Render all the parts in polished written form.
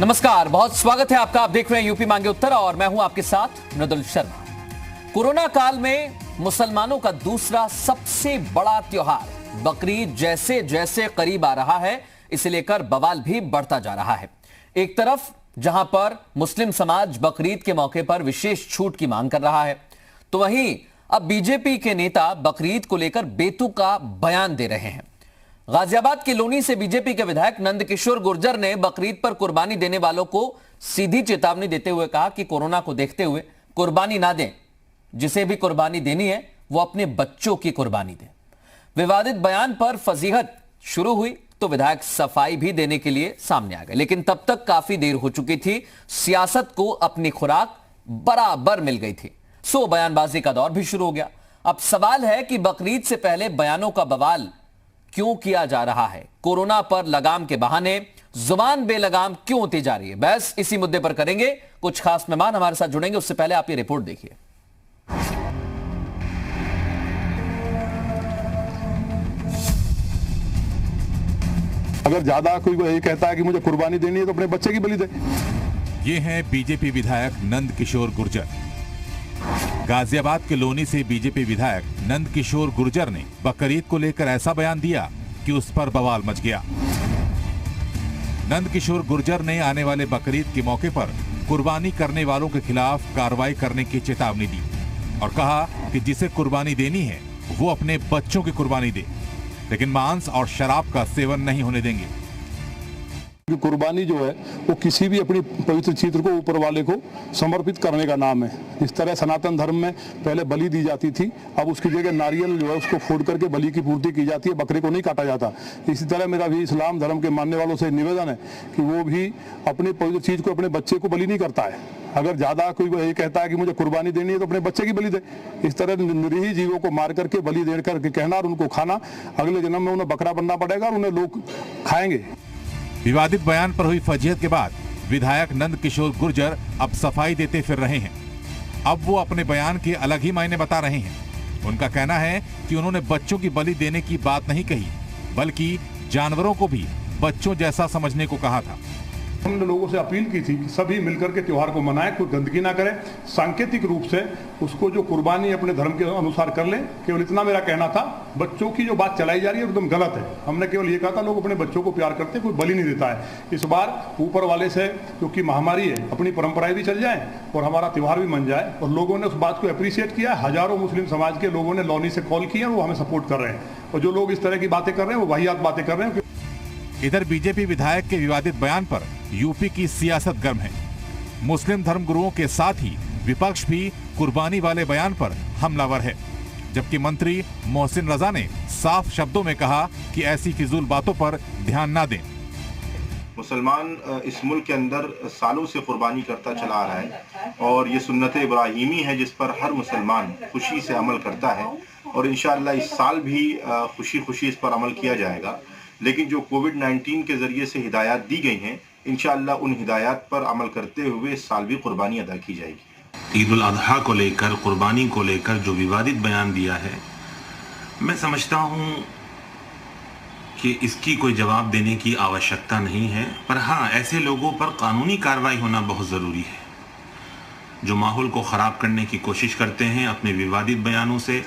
नमस्कार, बहुत स्वागत है आपका। आप देख रहे हैं यूपी मांगे उत्तर और मैं हूं आपके साथ मृदुल शर्मा। कोरोना काल में मुसलमानों का दूसरा सबसे बड़ा त्योहार बकरीद जैसे जैसे करीब आ रहा है, इसे लेकर बवाल भी बढ़ता जा रहा है। एक तरफ जहां पर मुस्लिम समाज बकरीद के मौके पर विशेष छूट की मांग कर रहा है, तो वहीं अब बीजेपी के नेता बकरीद को लेकर बेतुका बयान दे रहे हैं। गाजियाबाद के लोनी से बीजेपी के विधायक नंदकिशोर गुर्जर ने बकरीद पर कुर्बानी देने वालों को सीधी चेतावनी देते हुए कहा कि कोरोना को देखते हुए कुर्बानी ना दें। जिसे भी कुर्बानी देनी है वो अपने बच्चों की कुर्बानी दे। विवादित बयान पर फजीहत शुरू हुई तो विधायक सफाई भी देने के लिए सामने आ गए, लेकिन तब तक काफी देर हो चुकी थी। सियासत को अपनी खुराक बराबर मिल गई थी, सो बयानबाजी का दौर भी शुरू हो गया। अब सवाल है कि बकरीद से पहले बयानों का बवाल क्यों किया जा रहा है? कोरोना पर लगाम के बहाने जुबान बेलगाम क्यों होती जा रही है? बस इसी मुद्दे पर करेंगे। कुछ खास मेहमान हमारे साथ जुड़ेंगे, उससे पहले आप ये रिपोर्ट देखिए। अगर ज्यादा कोई ये कहता है कि मुझे कुर्बानी देनी है तो अपने बच्चे की बलि दे। ये हैं बीजेपी विधायक नंदकिशोर गुर्जर। गाजियाबाद के लोनी से बीजेपी विधायक नंदकिशोर गुर्जर ने बकरीद को लेकर ऐसा बयान दिया कि उस पर बवाल मच गया। नंदकिशोर गुर्जर ने आने वाले बकरीद के मौके पर कुर्बानी करने वालों के खिलाफ कार्रवाई करने की चेतावनी दी और कहा कि जिसे कुर्बानी देनी है वो अपने बच्चों की कुर्बानी दे, लेकिन मांस और शराब का सेवन नहीं होने देंगे। कुर्बानी जो है वो किसी भी अपनी पवित्र चीज को ऊपर वाले को समर्पित करने का नाम है। इस तरह सनातन धर्म में पहले बलि दी जाती थी, अब उसकी जगह नारियल जो है उसको फोड़ करके बलि की पूर्ति की जाती है, बकरे को नहीं काटा जाता। इसी तरह मेरा भी इस्लाम धर्म के मानने वालों से निवेदन है कि वो भी अपनी पवित्र चीज को, अपने बच्चे को बलि नहीं करता है। अगर ज्यादा कोई ये कहता है कि मुझे कुर्बानी देनी है तो अपने बच्चे की बलि दे। इस तरह निरीह जीवों को मार करके बलि दे करके कहना और उनको खाना, अगले जन्म में उन्हें बकरा बनना पड़ेगा और उन्हें लोग खाएंगे। विवादित बयान पर हुई फजीहत के बाद विधायक नंदकिशोर गुर्जर अब सफाई देते फिर रहे हैं। अब वो अपने बयान के अलग ही मायने बता रहे हैं। उनका कहना है कि उन्होंने बच्चों की बलि देने की बात नहीं कही, बल्कि जानवरों को भी बच्चों जैसा समझने को कहा था। हमने लोगों से अपील की थी कि सभी मिलकर के त्योहार को मनाएं, कोई गंदगी ना करें, सांकेतिक रूप से उसको जो कुर्बानी अपने धर्म के अनुसार कर लें। केवल इतना मेरा कहना था। बच्चों की जो बात चलाई जा रही है एकदम गलत है। हमने केवल ये कहा था लोग अपने बच्चों को प्यार करते हैं, कोई बलि नहीं देता है। इस बार ऊपर वाले से, क्योंकि महामारी है, अपनी परंपराएं भी चल जाएं और हमारा त्योहार भी मन जाए। और लोगों ने उस बात को अप्रिशिएट किया। हजारों मुस्लिम समाज के लोगों ने लोनी से कॉल किया और वो हमें सपोर्ट कर रहे हैं। और जो लोग इस तरह की बातें कर रहे हैं वो वाहियात बातें कर रहे हैं। इधर बीजेपी विधायक के विवादित बयान पर यूपी की सियासत गर्म है। मुस्लिम धर्मगुरुओं के साथ ही विपक्ष भी कुर्बानी वाले बयान पर हमलावर है, जबकि मंत्री मोहसिन रजा ने साफ शब्दों में कहा कि ऐसी फिजूल बातों पर ध्यान ना दें। मुसलमान इस मुल्क के अंदर सालों से कुर्बानी करता चला आ रहा है और ये सुन्नत इब्राहीमी है जिस पर हर मुसलमान खुशी से अमल करता है और इंशाअल्लाह इस साल भी खुशी खुशी इस पर अमल किया जाएगा। लेकिन जो कोविड-19 के जरिए से हिदायत दी गई हैं, इंशाअल्लाह उन हिदायत पर अमल करते हुए इस साल भी कुर्बानी अदा की जाएगी। ईद उल अजहा को लेकर, कुर्बानी को लेकर जो विवादित बयान दिया है, मैं समझता हूं कि इसकी कोई जवाब देने की आवश्यकता नहीं है। पर हाँ, ऐसे लोगों पर कानूनी कार्रवाई होना बहुत ज़रूरी है। जो माहौल को ख़राब करने की कोशिश करते हैं, अपने विवादित बयानों से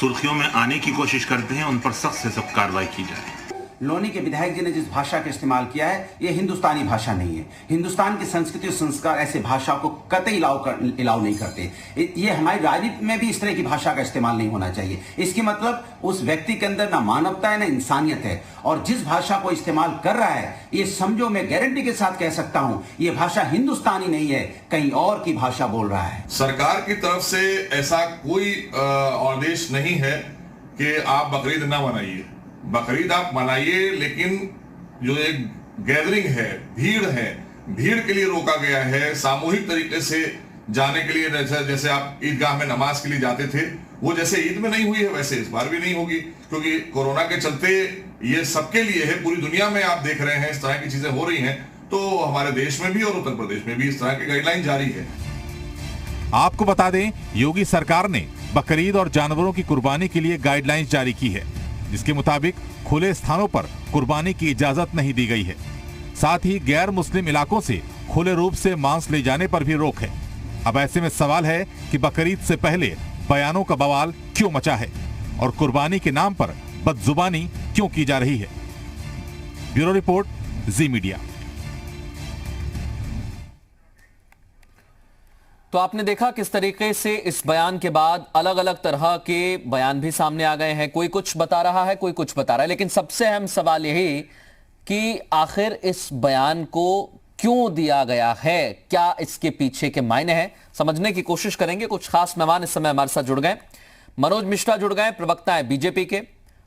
सुर्खियों में आने की कोशिश करते हैं, उन पर सख्त से सख्त कार्रवाई की जाए। लोनी के विधायक जी ने जिस भाषा का इस्तेमाल किया है, ये हिंदुस्तानी भाषा नहीं है। हिंदुस्तान की संस्कृति और संस्कार ऐसे भाषा को कतई इलाव नहीं करते। ये हमारी राजनीति में भी इस तरह की भाषा का इस्तेमाल नहीं होना चाहिए। इसकी मतलब उस व्यक्ति के अंदर ना मानवता है ना इंसानियत है। और जिस भाषा को इस्तेमाल कर रहा है, ये समझो, मैं गारंटी के साथ कह सकता हूं, ये भाषा हिंदुस्तानी नहीं है, कहीं और की भाषा बोल रहा है। सरकार की तरफ से ऐसा कोई आदेश नहीं है कि आप बकरीद ना मनाइए। बकरीद आप मनाइए, लेकिन जो एक गैदरिंग है, भीड़ के लिए रोका गया है। सामूहिक तरीके से जाने के लिए, जैसे आप ईदगाह में नमाज के लिए जाते थे, वो जैसे ईद में नहीं हुई है वैसे इस बार भी नहीं होगी, क्योंकि कोरोना के चलते ये सबके लिए है। पूरी दुनिया में आप देख रहे हैं इस तरह की चीजें हो रही हैं, तो हमारे देश में भी और उत्तर प्रदेश में भी इस तरह की गाइडलाइन जारी है। आपको बता दें, योगी सरकार ने बकरीद और जानवरों की कुर्बानी के लिए गाइडलाइंस जारी की है, जिसके मुताबिक खुले स्थानों पर कुर्बानी की इजाजत नहीं दी गई है। साथ ही गैर मुस्लिम इलाकों से खुले रूप से मांस ले जाने पर भी रोक है। अब ऐसे में सवाल है कि बकरीद से पहले बयानों का बवाल क्यों मचा है और कुर्बानी के नाम पर बदजुबानी क्यों की जा रही है। ब्यूरो रिपोर्ट, जी मीडिया। तो आपने देखा किस तरीके से इस बयान के बाद अलग अलग तरह के बयान भी सामने आ गए हैं। कोई कुछ बता रहा है, कोई कुछ बता रहा है, लेकिन सबसे अहम सवाल यही कि आखिर इस बयान को क्यों दिया गया है, क्या इसके पीछे के मायने हैं, समझने की कोशिश करेंगे। कुछ खास मेहमान इस समय हमारे साथ जुड़ गए। मनोज मिश्रा जुड़ गए, प्रवक्ता है बीजेपी के।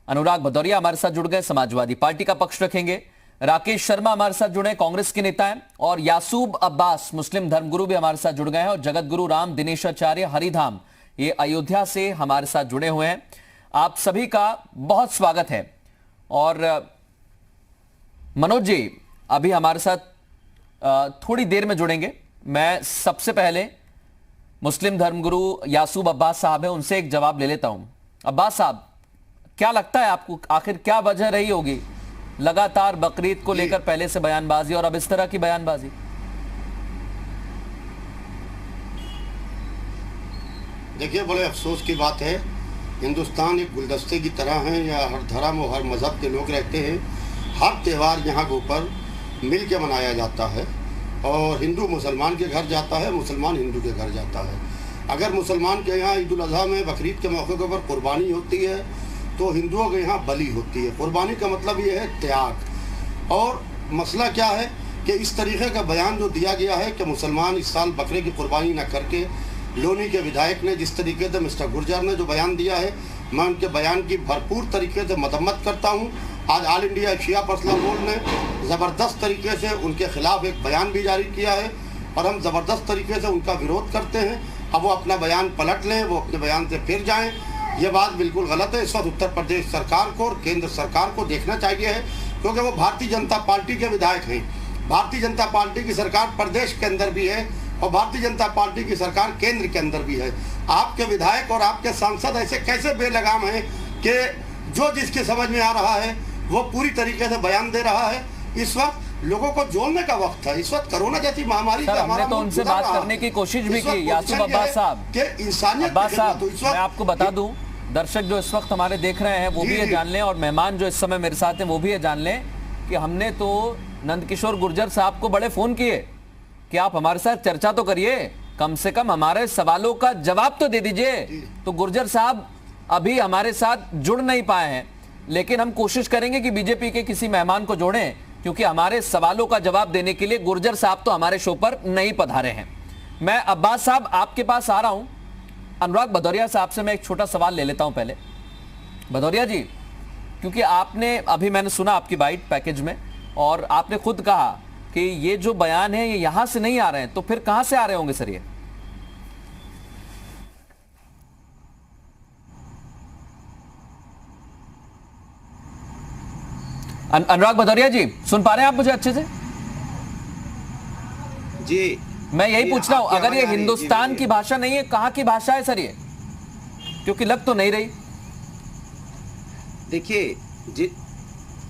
अनुराग भदौरिया हमारे साथ जुड़ गए, समाजवादी पार्टी का पक्ष रखेंगे। राकेश शर्मा हमारे साथ जुड़े, कांग्रेस के नेता हैं। और यासूब अब्बास, मुस्लिम धर्मगुरु भी हमारे साथ जुड़ गए हैं। और जगत गुरु राम दिनेशाचार्य हरिधाम, ये अयोध्या से हमारे साथ जुड़े हुए हैं। आप सभी का बहुत स्वागत है। और मनोज जी अभी हमारे साथ थोड़ी देर में जुड़ेंगे। मैं सबसे पहले मुस्लिम धर्मगुरु यासूब अब्बास साहब है, उनसे एक जवाब ले लेता हूं। अब्बास साहब, क्या लगता है आपको, आखिर क्या वजह रही होगी लगातार बकरीद को लेकर पहले से बयानबाजी और अब इस तरह की बयानबाजी? देखिए, बड़े अफसोस की बात है, हिंदुस्तान एक गुलदस्ते की तरह है। यहाँ हर धर्म और हर मज़हब के लोग रहते हैं। हर त्यौहार यहाँ के ऊपर मिल के मनाया जाता है और हिंदू मुसलमान के घर जाता है, मुसलमान हिंदू के घर जाता है। अगर मुसलमान के यहाँ ईद उल अज़हा में बकरीद के मौके के ऊपर कुर्बानी होती है तो हिंदुओं के यहाँ बलि होती है। कुर्बानी का मतलब ये है त्याग। और मसला क्या है कि इस तरीके का बयान जो दिया गया है कि मुसलमान इस साल बकरे की कुर्बानी न करके, लोनी के विधायक ने जिस तरीके से मिस्टर गुर्जर ने जो बयान दिया है, मैं उनके बयान की भरपूर तरीके से मदम्मत करता हूँ। आज ऑल इंडिया शिया पर्सनल बोर्ड ने ज़बरदस्त तरीके से उनके खिलाफ एक बयान भी जारी किया है और हम ज़बरदस्त तरीके से उनका विरोध करते हैं। अब वो अपना बयान पलट लें, वो अपने बयान से फिर जाएं, ये बात बिल्कुल गलत है। इस वक्त उत्तर प्रदेश सरकार को और केंद्र सरकार को देखना चाहिए है, क्योंकि वो भारतीय जनता पार्टी के विधायक हैं। भारतीय जनता पार्टी की सरकार प्रदेश के अंदर भी है और भारतीय जनता पार्टी की सरकार केंद्र के अंदर भी है। आपके विधायक और आपके सांसद ऐसे कैसे बेलगाम हैं कि जो जिसके समझ में आ रहा है वो पूरी तरीके से बयान दे रहा है। इस वक्त लोगों को जोड़ने का वक्त है। इस वक्त कोरोना जैसी महामारी से हमने तो उनसे बात करने की कोशिश भी की। यासूब अब्बास साहब, अब्बास साहब, मैं आपको बता दूं, दर्शक जो इस वक्त हमारे देख रहे हैं वो भी ये जान लें और मेहमान जो इस समय मेरे साथ हैं वो भी ये जान लें कि हमने तो नंदकिशोर गुर्जर साहब को बड़े फोन किए कि आप हमारे साथ चर्चा तो करिए, कम से कम हमारे सवालों का जवाब तो दे दीजिए। तो गुर्जर साहब अभी हमारे साथ जुड़ नहीं पाए हैं, लेकिन हम कोशिश करेंगे कि बीजेपी के किसी मेहमान को जोड़ें, क्योंकि हमारे सवालों का जवाब देने के लिए गुर्जर साहब तो हमारे शो पर नहीं पधारे हैं। मैं अब्बास साहब आपके पास आ रहा हूं। अनुराग भदौरिया साहब से मैं एक छोटा सवाल ले लेता हूं पहले। भदौरिया जी, क्योंकि आपने, अभी मैंने सुना आपकी बाइट पैकेज में और आपने खुद कहा कि ये जो बयान है ये यहां से नहीं आ रहे हैं, तो फिर कहां से आ रहे होंगे सर ये? अनुराग भदौरिया जी, सुन पा रहे हैं आप मुझे अच्छे से? जी, मैं यही पूछ रहा हूं, अगर ये हिंदुस्तान की भाषा नहीं है, कहां की भाषा है सर ये? क्योंकि लग तो नहीं रही। देखिए,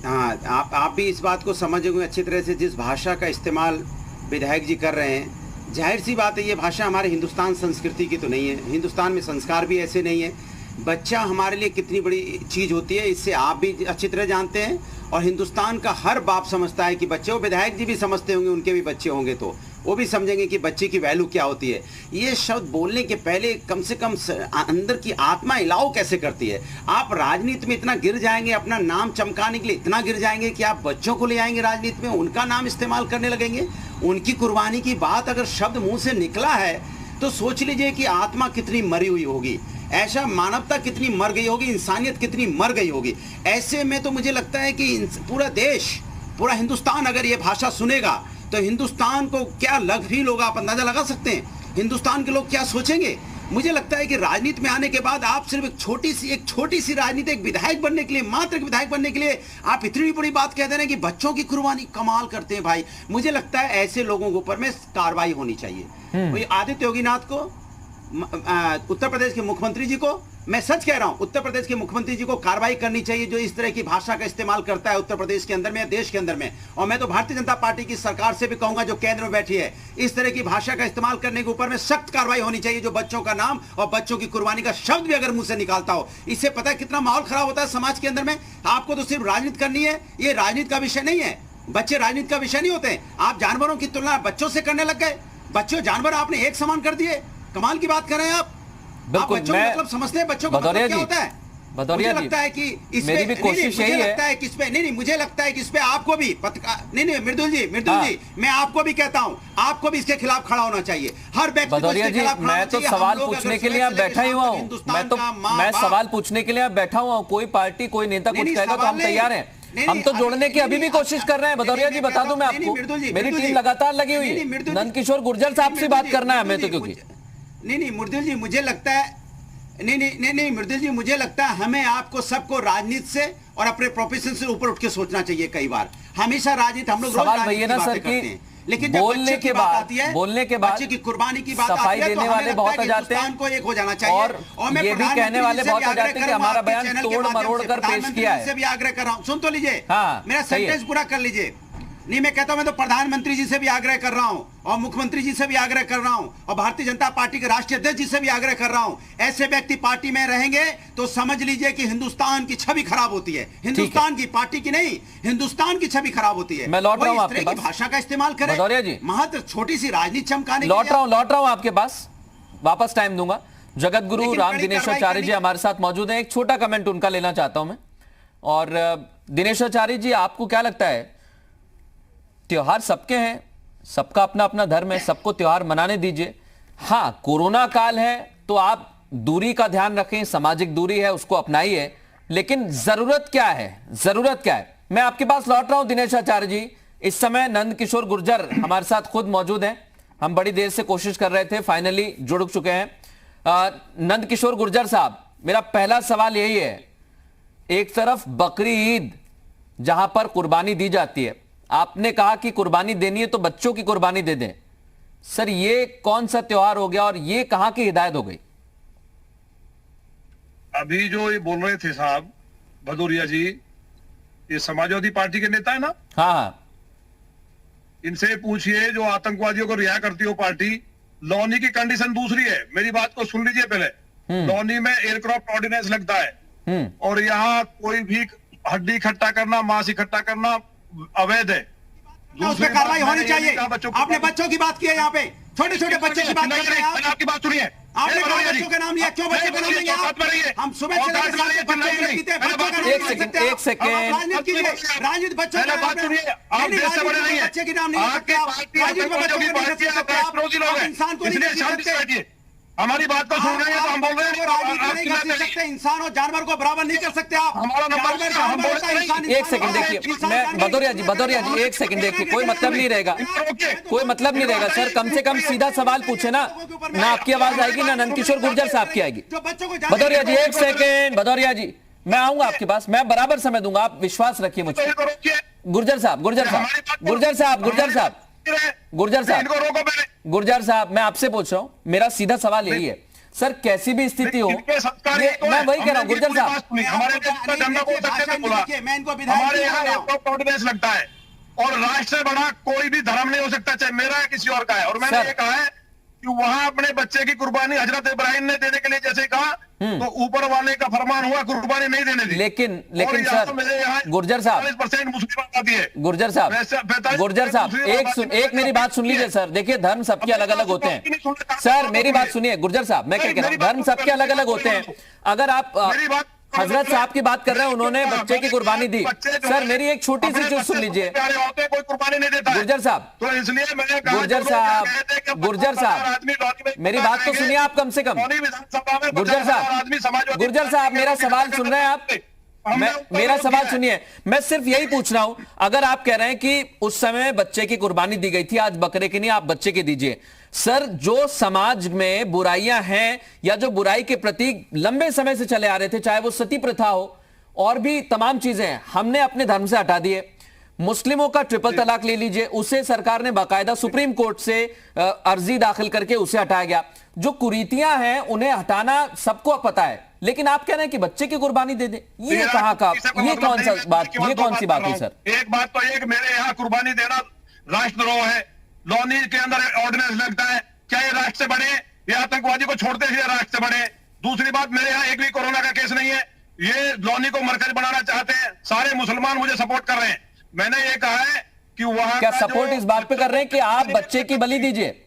हाँ, आप भी इस बात को समझ होंगे अच्छी तरह से, जिस भाषा का इस्तेमाल विधायक जी कर रहे हैं, जाहिर सी बात है ये भाषा हमारे हिंदुस्तान संस्कृति की तो नहीं है। हिंदुस्तान में संस्कार भी ऐसे नहीं है। बच्चा हमारे लिए कितनी बड़ी चीज़ होती है, इससे आप भी अच्छी तरह जानते हैं और हिंदुस्तान का हर बाप समझता है कि बच्चे, वो विधायक जी भी समझते होंगे, उनके भी बच्चे होंगे तो वो भी समझेंगे कि बच्चे की वैल्यू क्या होती है। ये शब्द बोलने के पहले कम से कम अंदर की आत्मा इलाव कैसे करती है। आप राजनीति में इतना गिर जाएंगे, अपना नाम चमकाने के लिए इतना गिर जाएंगे कि आप बच्चों को ले आएंगे राजनीति में, उनका नाम इस्तेमाल करने लगेंगे। उनकी कुर्बानी की बात अगर शब्द मुंह से निकला है तो सोच लीजिए कि आत्मा कितनी मरी हुई होगी, ऐसा मानवता कितनी मर गई होगी, इंसानियत कितनी मर गई होगी। ऐसे में तो मुझे लगता है कि पूरा देश, पूरा हिंदुस्तान अगर ये भाषा सुनेगा तो हिंदुस्तान को क्या फील होगा, आप अंदाजा लगा सकते हैं हिंदुस्तान के लोग क्या सोचेंगे। मुझे लगता है कि राजनीति में आने के बाद आप सिर्फ एक छोटी सी राजनीति, एक विधायक बनने के लिए, मात्र एक विधायक बनने के लिए आप इतनी बड़ी बात कह दे रहे हैं कि बच्चों की कुर्बानी, कमाल करते हैं भाई। मुझे लगता है ऐसे लोगों के ऊपर में कार्रवाई होनी चाहिए। आदित्य योगीनाथ को, उत्तर प्रदेश के मुख्यमंत्री जी को मैं सच कह रहा हूं, उत्तर प्रदेश के मुख्यमंत्री जी को कार्रवाई करनी चाहिए जो इस तरह की भाषा का इस्तेमाल करता है उत्तर प्रदेश के अंदर में, देश के अंदर में। और मैं तो भारतीय जनता पार्टी की सरकार से भी कहूंगा जो केंद्र में बैठी है, इस तरह की भाषा का इस्तेमाल करने के ऊपर में सख्त कार्रवाई होनी चाहिए। जो बच्चों का नाम और बच्चों की कुर्बानी का शब्द भी अगर मुंह से निकालता हो, इससे पता है कितना माहौल खराब होता है समाज के अंदर में। आपको तो सिर्फ राजनीति करनी है, ये राजनीति का विषय नहीं है। बच्चे राजनीति का विषय नहीं होते। आप जानवरों की तुलना बच्चों से करने लग गए। बच्चों जानवर आपने एक समान कर दिए, कमाल की बात कर रहे हैं आप। बिल्कुल, बच्चों का मतलब समझते हैं, बच्चों का मतलब क्या होता है? भदौरिया जी, लगता है कि इस मेरी भी कोशिश यही है। लगता है कि इस पे नहीं, मुझे लगता है कि इस पे आपको भी नहीं, मृदुल जी, मैं आपको भी कहता हूं, आपको भी इसके खिलाफ खड़ा होना चाहिए। हर व्यक्ति भदौरिया जी, मैं तो सवाल पूछने के लिए आप बैठा ही हुआ हूं। मैं सवाल पूछने के लिए आप बैठा हुआ हूं। कोई पार्टी, कोई नेता कुछ कहेगा तो हम तैयार हैं। हम तो जोड़ने की अभी भी कोशिश कर रहे हैं। भदौरिया जी, बता दूं मैं आपको, मेरी टीम लगातार लगी हुई है। नंदकिशोर गुर्जर साहब से बात करना है हमें तो, क्योंकि नहीं मृदुल जी, मुझे लगता है नहीं मृदुल जी, मुझे लगता है हमें आपको सबको राजनीति से और अपने प्रोफेशन से ऊपर उठ के सोचना चाहिए। कई बार हमेशा राजनीति हम लोग सवाल वही है ना सर कि लेकिन बोलने के बाद बच्चे की कुर्बानी की बात सफाई देने वाले बहुत आ जाते हैं को एक हो जाना चाहिए, और ये भी कहने वाले बहुत आ जाते हैं कि हमारा बयान तोड़ मरोड़ कर पेश किया है। से भी आग्रह कर रहा हूं, सुन तो लीजिए, हाँ, मेरा सेंटेंस पूरा कर लीजिए। नहीं, मैं कहता हूं, मैं तो प्रधानमंत्री जी से भी आग्रह कर रहा हूं और मुख्यमंत्री जी से भी आग्रह कर रहा हूं और भारतीय जनता पार्टी के राष्ट्रीय अध्यक्ष जी से भी आग्रह कर रहा हूं। ऐसे व्यक्ति पार्टी में रहेंगे तो समझ लीजिए कि हिंदुस्तान की छवि खराब होती है। हिंदुस्तान की, पार्टी की नहीं, हिंदुस्तान की छवि खराब होती है। मैं लौट रहा हूं आपके पास, भाषा का इस्तेमाल करें भदौरिया जी, महत्व छोटी सी राजनीति चमकाने। लौट रहा हूं आपके पास, वापस टाइम दूंगा। जगत गुरु राम दिनेशाचार्य जी हमारे साथ मौजूद हैं। एक छोटा कमेंट उनका लेना चाहता हूं मैं। और दिनेशाचार्य जी, आपको क्या लगता है, त्योहार सबके हैं, सबका अपना अपना धर्म है, सबको त्योहार मनाने दीजिए। हाँ, कोरोना काल है तो आप दूरी का ध्यान रखें, सामाजिक दूरी है उसको अपनाइए, लेकिन जरूरत क्या है, जरूरत क्या है? मैं आपके पास लौट रहा हूं दिनेशाचार्य जी। इस समय नंदकिशोर गुर्जर हमारे साथ खुद मौजूद हैं। हम बड़ी देर से कोशिश कर रहे थे, फाइनली जुड़ चुके हैं। नंदकिशोर गुर्जर साहब, मेरा पहला सवाल यही है, एक तरफ बकरी ईद जहां पर कुर्बानी दी जाती है, आपने कहा कि कुर्बानी देनी है तो बच्चों की कुर्बानी दे दें। सर, ये कौन सा त्योहार हो गया और ये कहां की हिदायत हो गई? अभी जो ये बोल रहे थे साहब भदौरिया जी, ये समाजवादी पार्टी के नेता है ना? हाँ, इनसे पूछिए, जो आतंकवादियों को रिहा करती हो पार्टी। लौनी की कंडीशन दूसरी है, मेरी बात को सुन लीजिए पहले। लौनी में एयरक्राफ्ट ऑर्डिनेंस लगता है और यहाँ कोई भी हड्डी इकट्ठा करना, मांस इकट्ठा करना अवैध है। उस पर कार्रवाई होनी चाहिए। आपने बच्चों की बात की है, यहाँ पे छोटे छोटे बच्चों की बात कर रहे हैं। आपकी बात सुनिए, आपने कहा बच्चों का नाम लिया, क्यों बच्चों का नाम लेंगे आप? हम सुबह से लेकर रात तक बच्चों को लिखते हैं, बच्चों का नाम ले सकते हैं। एक सेकंड, राजनीति कीजिए, राजनीति बच्चों का बात सुनिए। आप देश से बड़े नहीं है, बच्चे के नाम नहीं ले सकते आप, राजनीति में बच्चों को नहीं ले सकते आप, इंसान को नहीं ले सकते। हमारी बात को सुन रहे हैं तो हम बोल रहे हैं, राजनीति नहीं कर सकते, इंसान और जानवर को बराबर नहीं कर सकते आप। हमारा नंबर, एक सेकंड देखिए, मैं भदौरिया जी एक सेकंड देखिए, कोई मतलब नहीं रहेगा, कोई मतलब नहीं रहेगा सर। कम से कम सीधा सवाल पूछे ना आपकी आवाज आएगी ना नंदकिशोर गुर्जर साहब की आएगी। भदौरिया जी एक सेकंड, भदौरिया जी मैं आऊंगा आपके पास, मैं बराबर समय दूंगा, आप विश्वास रखिए मुझ पर। गुर्जर साहब, मैं आपसे पूछ रहा हूं, मेरा सीधा सवाल यही है सर, कैसी भी स्थिति हो, मैं वही कह रहा हूं गुर्जर साहब, हमारे देश का झंडा को सकते बोला, हमारे यहाँ एयरक्राफ्ट ऑर्डिनेंस लगता है और राष्ट्र से बड़ा कोई भी धर्म नहीं हो सकता, चाहे मेरा है किसी और का है। और मैंने ये कहा है कि वहां अपने बच्चे की कुर्बानी हजरत इब्राहिम ने देने के लिए जैसे कहा, तो ऊपर वाले का फरमान हुआ कुर्बानी नहीं देने दी। लेकिन सर गुर्जर साहब, 40% मुस्लिम आबादी है। गुर्जर साहब एक मेरी बात सुन लीजिए सर। देखिए, धर्म सबके अलग अलग होते हैं सर, मेरी बात सुनिए गुर्जर साहब, मैं क्या कह रहा हूं, धर्म सबके अलग अलग होते हैं। अगर आप हजरत साहब की बात कर रहे हैं, उन्होंने बच्चे की कुर्बानी दी। सर, मेरी एक छोटी सी चीज सुन लीजिए कोई कुर्बानी नहीं देता गुर्जर साहब, तो इसलिए मैंने कहा गुर्जर साहब मेरी बात तो सुनिए आप कम से कम। गुर्जर साहब मेरा सवाल सुन रहे हैं आप? मेरा सवाल सुनिए, मैं सिर्फ यही पूछ रहा हूं, अगर आप कह रहे हैं कि उस समय बच्चे की कुर्बानी दी गई थी, आज बकरे की नहीं, आप बच्चे की दीजिए। सर, जो समाज में बुराइयां हैं या जो बुराई के प्रतीक लंबे समय से चले आ रहे थे, चाहे वो सती प्रथा हो और भी तमाम चीजें, हमने अपने धर्म से हटा दिए। मुस्लिमों का ट्रिपल तलाक ले लीजिए, उसे सरकार ने बाकायदा सुप्रीम कोर्ट से अर्जी दाखिल करके उसे हटाया गया। जो कुरीतियां हैं उन्हें हटाना सबको पता है, लेकिन आप कह रहे हैं कि बच्चे की कुर्बानी दे दे। ये कहां का, ये कौन सा बात, ये कौन सी बात हुई सर? एक बात तो ये कि मेरे यहाँ कुर्बानी देना राष्ट्रद्रोह है। लॉनी के अंदर ऑर्डिनेंस लगता है, क्या ये राष्ट्र से बढ़े, ये आतंकवादी को छोड़ते हुए राष्ट्र से बढ़े। दूसरी बात, मेरे यहाँ एक भी कोरोना का केस नहीं है। ये लॉनी को मरकज बनाना चाहते हैं, सारे मुसलमान मुझे सपोर्ट कर रहे हैं। मैंने ये कहा है कि वहां क्या सपोर्ट इस बात पे कर रहे हैं कि आप बच्चे की बलि दीजिए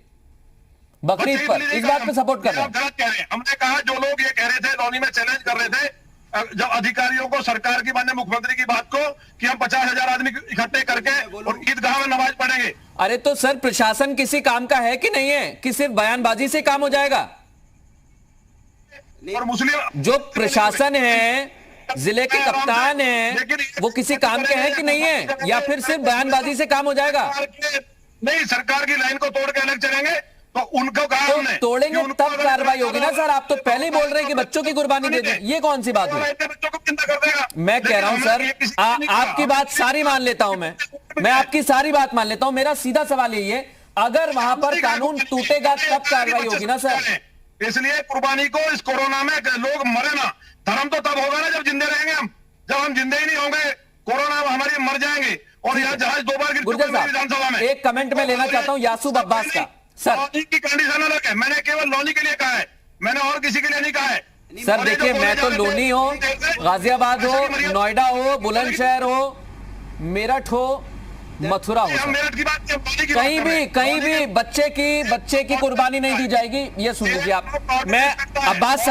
बकरीद पर, इस बात पे सपोर्ट कर रहे हैं? गलत कह रहे हैं। हमने कहा जो लोग ये कह रहे थे, लॉनी में चैलेंज कर रहे थे जब अधिकारियों को, सरकार की, माननीय मुख्यमंत्री की बात को, कि हम 50,000 आदमी इकट्ठे करके और ईदगाह में नमाज पढ़ेंगे। अरे तो सर, प्रशासन किसी काम का है कि नहीं है कि सिर्फ बयानबाजी से काम हो जाएगा? और मुस्लिम जो प्रशासन है, जिले के कप्तान हैं, वो किसी काम के हैं कि नहीं है, या फिर सिर्फ बयानबाजी से काम हो जाएगा? नहीं, सरकार की लाइन को तोड़ के अलग चलेंगे तो उनको कहा तो हमने तोड़ेंगे तब कार्रवाई होगी ना सर। आप तो पहले ही बोल रहे हैं कि बच्चों की कुर्बानी दे दें, ये कौन सी बात हुई? बच्चों को चिंता कर देगा। मैं कह रहा हूं सर, आपकी बात सारी मान लेता हूं, मैं आपकी सारी बात मान लेता हूं। मेरा सीधा सवाल यही है, अगर वहां पर कानून टूटेगा तब कार्रवाई होगी ना सर। इसलिए कुर्बानी को, इस कोरोना में लोग मरे ना। धर्म तो तब होगा ना जब जिंदे रहेंगे हम। जब हम जिंदे ही नहीं होंगे, कोरोना हमारी मर जाएंगे। और यहाँ जहाज 2 बार गुर्जर विधानसभा में। साहब, एक कमेंट में लेना चाहता हूं यासूब अब्बास का। सर, लॉनी की कंडीशन अलग है, मैंने केवल लॉनी के लिए कहा है, मैंने और किसी के लिए नहीं कहा है। सर देखिए, मैं तो लोनी हो, गाजियाबाद हो, नोएडा हो, बुलंदशहर हो, मेरठ हो, मथुरा हो, कहीं भी बच्चे की कुर्बानी नहीं दी जाएगी। ये सुन लीजिए आप। मैं अब्बास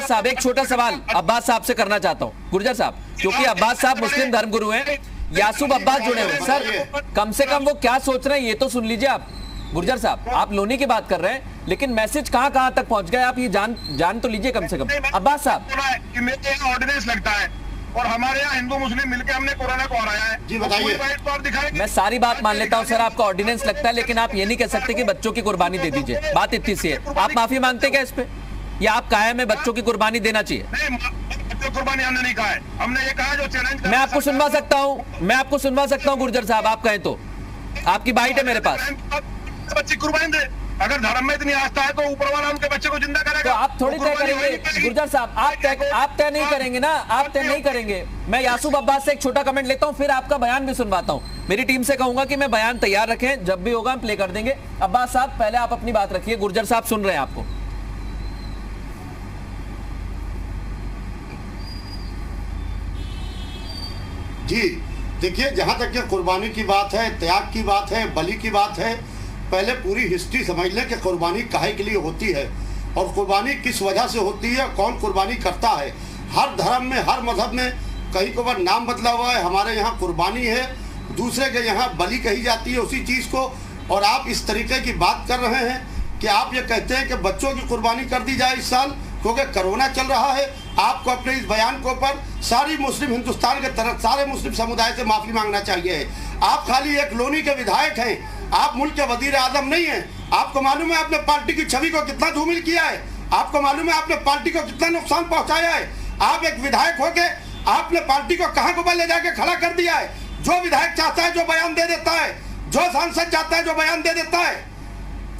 साहब एक छोटा सवाल अब्बास साहब से करना चाहता हूं, गुर्जर साहब, क्योंकि अब्बास साहब मुस्लिम धर्मगुरु हैं, यासूब अब्बास जुड़े हुए। सर कम से कम वो क्या सोच रहे हैं ये तो सुन लीजिए आप। गुर्जर साहब, आप लोनी की बात कर रहे हैं, लेकिन मैसेज कहां कहां तक पहुंच गए आप ये जान तो लीजिए कम से कम। अब्बास साहब, कि मेरे यहाँ ऑर्डिनेंस लगता है और हमारे यहाँ हिंदू मुस्लिम मिलकर हमने कोरोना को हराया है। जी बताइए। मैं सारी बात मान लेता हूं सर, आपका ऑर्डिनेंस लगता है, लेकिन आप ये नहीं कह सकते कि बच्चों की कुर्बानी दे दीजिए। बात इतनी सी है। आप माफी मांगते क्या इस पे, या आप कायम है बच्चों की कुर्बानी देना चाहिए? बच्चों कुर्बानी हमने नहीं कहा है, हमने ये कहा जो चैलेंज। मैं आपको सुनवा सकता हूं गुर्जर साहब, आप कहें तो। आपकी बाइट है मेरे पास। बच्चे कुर्बानी दे, अगर धर्म में इतनी आस्था है तो ऊपर वाला उनके बच्चे को जिंदा करेगा। तो आप थोड़ी तय करेंगे गुर्जर साहब, आप तय नहीं करेंगे ना, आप तय नहीं करेंगे। मैं यासूब अब्बास से एक छोटा कमेंट लेता हूं, फिर आपका बयान भी सुनवाता हूं। मेरी टीम से कहूंगा कि मैं बयान तैयार रखें, जब भी होगा हम प्ले कर देंगे। अब्बास साहब पहले आप अपनी बात रखिए, गुर्जर साहब सुन रहे हैं आपको। जी देखिए, जहां तक कि कुर्बानी की बात है, त्याग की बात है, बलि की बात है, पहले पूरी हिस्ट्री समझ लें कि कुर्बानी काहे के लिए होती है और कुर्बानी किस वजह से होती है, कौन कुर्बानी करता है। हर धर्म में, हर मजहब में कहीं को बार नाम बदला हुआ है। हमारे यहाँ कुर्बानी है, दूसरे के यहाँ बलि कही जाती है उसी चीज़ को। और आप इस तरीके की बात कर रहे हैं कि आप ये कहते हैं कि बच्चों की कुर्बानी कर दी जाए इस साल क्योंकि कोरोना चल रहा है। आपको अपने इस बयान के ऊपर सारी मुस्लिम हिंदुस्तान के तरफ, सारे मुस्लिम समुदाय से माफ़ी मांगना चाहिए। आप खाली एक लोनी के विधायक हैं, आप मुल्क के वजीर आजम नहीं हैं। आपको मालूम है आपने पार्टी की छवि को कितना धूमिल किया है, आपको मालूम है आपने पार्टी को कितना नुकसान पहुंचाया है। आप एक विधायक होके आपने पार्टी को कहां को ले जाके खड़ा कर दिया है। जो विधायक चाहता है जो बयान दे देता है, जो सांसद चाहता है जो बयान दे देता है।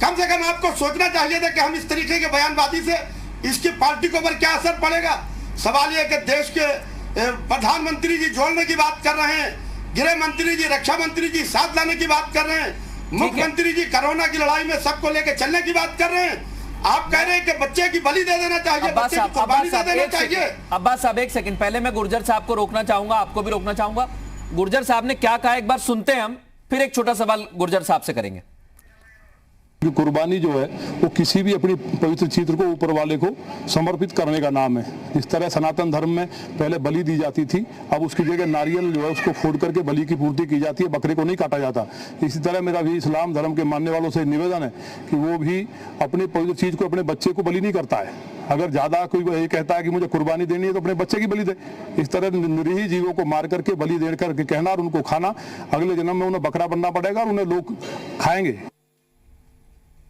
कम से कम आपको सोचना चाहिए था कि हम इस तरीके के बयानबाजी से इसकी पार्टी के ऊपर क्या असर पड़ेगा। सवाल यह कि देश के प्रधानमंत्री जी जोड़ने की बात कर रहे हैं, गृह मंत्री जी, रक्षा मंत्री जी साथ लाने की बात कर रहे हैं, मुख्यमंत्री जी कोरोना की लड़ाई में सबको लेकर चलने की बात कर रहे हैं। आप कह रहे हैं कि बच्चे की बलि दे देना चाहिए, बच्चे की कुर्बानी दे देना चाहिए। अब्बास साहब एक सेकंड, पहले मैं गुर्जर साहब को रोकना चाहूंगा, आपको भी रोकना चाहूंगा। गुर्जर साहब ने क्या कहा एक बार सुनते हैं हम, फिर एक छोटा सवाल गुर्जर साहब से करेंगे। कुर्बानी जो है वो किसी भी अपनी पवित्र चित्र को ऊपर वाले को समर्पित करने का नाम है। इस तरह सनातन धर्म में पहले बलि दी जाती थी, अब उसकी जगह नारियल जो है उसको फोड़ करके बलि की पूर्ति की जाती है, बकरे को नहीं काटा जाता। इसी तरह मेरा भी इस्लाम धर्म के मानने वालों से निवेदन है कि वो भी अपनी पवित्र चीज को, अपने बच्चे को बलि नहीं करता है। अगर ज्यादा कोई ये कहता है कि मुझे कुर्बानी देनी है तो अपने बच्चे की बलि दे। इस तरह निरीह जीवों को मार करके बलि दे करके कहना और उनको खाना, अगले जन्म में उन्हें बकरा बनना पड़ेगा और उन्हें लोग खाएंगे।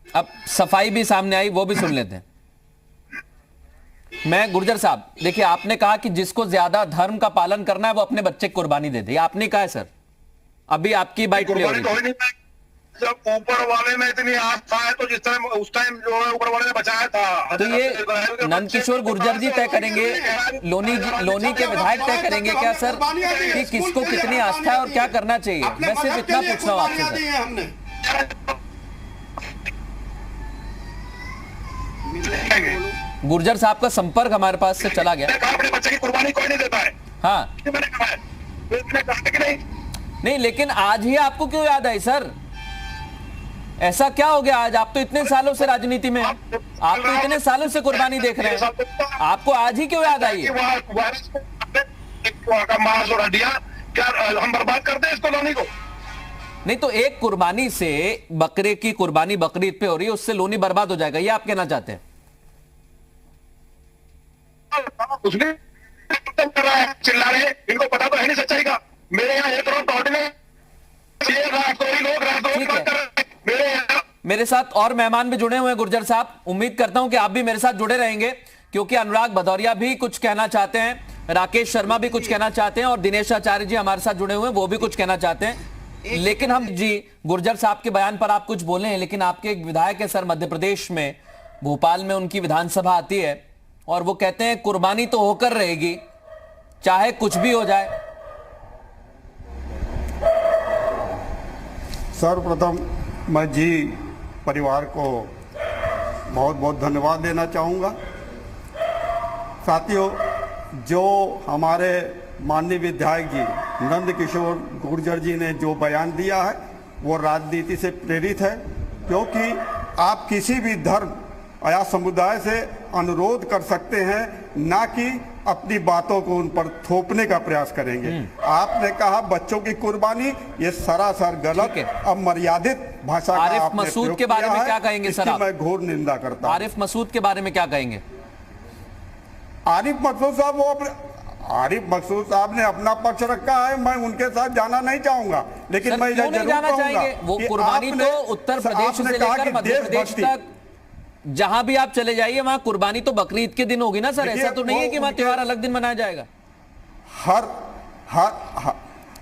अब सफाई भी सामने आई, वो भी सुन लेते हैं। मैं गुर्जर साहब, देखिए आपने कहा कि जिसको ज्यादा धर्म का पालन करना है वो अपने बच्चे की कुर्बानी दे दे, आपने कहा है सर। अभी आपकी बाइट प्ले हो रही है। जब ऊपर वाले में इतनी आस्था है तो जिस टाइम उस टाइम जो है ऊपर वाले ने बचाया था। तो ये नंदकिशोर गुर्जर जी तय करेंगे, लोनी के विधायक तय करेंगे क्या सर कि किसको कितनी आस्था है और क्या करना चाहिए? मैं सिर्फ इतना पूछ रहा हूँ आपसे सर। गुर्जर साहब का संपर्क हमारे पास से चला गया। अपने बच्चे की कुर्बानी कोई नहीं देता है। हाँ मैंने कहा है, मैंने कहा कि नहीं, लेकिन आज ही आपको क्यों याद आई सर? ऐसा क्या हो गया आज? आप तो इतने सालों से राजनीति में हैं, आप तो इतने सालों से कुर्बानी देख रहे हैं, आपको आज ही क्यों याद आई? क्या हम बर्बाद करते हैं इसको, लोनी को? नहीं तो एक कुर्बानी से, बकरे की कुर्बानी बकरीद पे हो रही है, उससे लोनी बर्बाद हो जाएगा, ये आप कहना चाहते हैं? उसने कर रहा है, चिल्ला रहे, इनको पता तो है नहीं सच्चाई का। मेरे यहाँ 1 करोड़ ऑर्डिनेंस मेरे साथ और मेहमान भी जुड़े हुए हैं गुर्जर साहब, उम्मीद करता हूं कि आप भी मेरे साथ जुड़े रहेंगे, क्योंकि अनुराग भदौरिया भी कुछ कहना चाहते हैं, राकेश शर्मा भी कुछ कहना चाहते हैं और दिनेश आचार्य जी हमारे साथ जुड़े हुए हैं, वो भी कुछ कहना चाहते हैं। लेकिन हम जी गुर्जर साहब के बयान पर आप कुछ बोले हैं, लेकिन आपके एक विधायक है सर मध्य प्रदेश में, भोपाल में उनकी विधानसभा आती है और वो कहते हैं कुर्बानी तो होकर रहेगी चाहे कुछ भी हो जाए। सर्वप्रथम मैं जी परिवार को बहुत बहुत धन्यवाद देना चाहूँगा। साथियों, जो हमारे माननीय विधायक जी नंदकिशोर गुर्जर जी ने जो बयान दिया है वो राजनीति से प्रेरित है, क्योंकि आप किसी भी धर्म या समुदाय से अनुरोध कर सकते हैं, ना कि अपनी बातों को उन पर थोपने का प्रयास करेंगे। आपने कहा बच्चों की कुर्बानी, ये सरासर गलत, अब मर्यादित भाषा का आरिफ आपने मसूद के बारे में क्या कहेंगे सर? मैं घोर निंदा करता हूं। आरिफ मसूद के बारे में क्या कहेंगे? आरिफ मसूद साहब आरिफ मसूद साहब ने अपना पक्ष रखा है, मैं उनके साथ जाना नहीं चाहूंगा, लेकिन मैं क्यों नहीं जाना चाहेंगे? वो कुर्बानी तो उत्तर प्रदेश से लेकर मध्य प्रदेश तक जहां भी आप चले जाइए वहां कुर्बानी तो बकरीद के दिन होगी ना सर, ऐसा तो नहीं है कि वहां त्योहार अलग दिन मनाया जाएगा।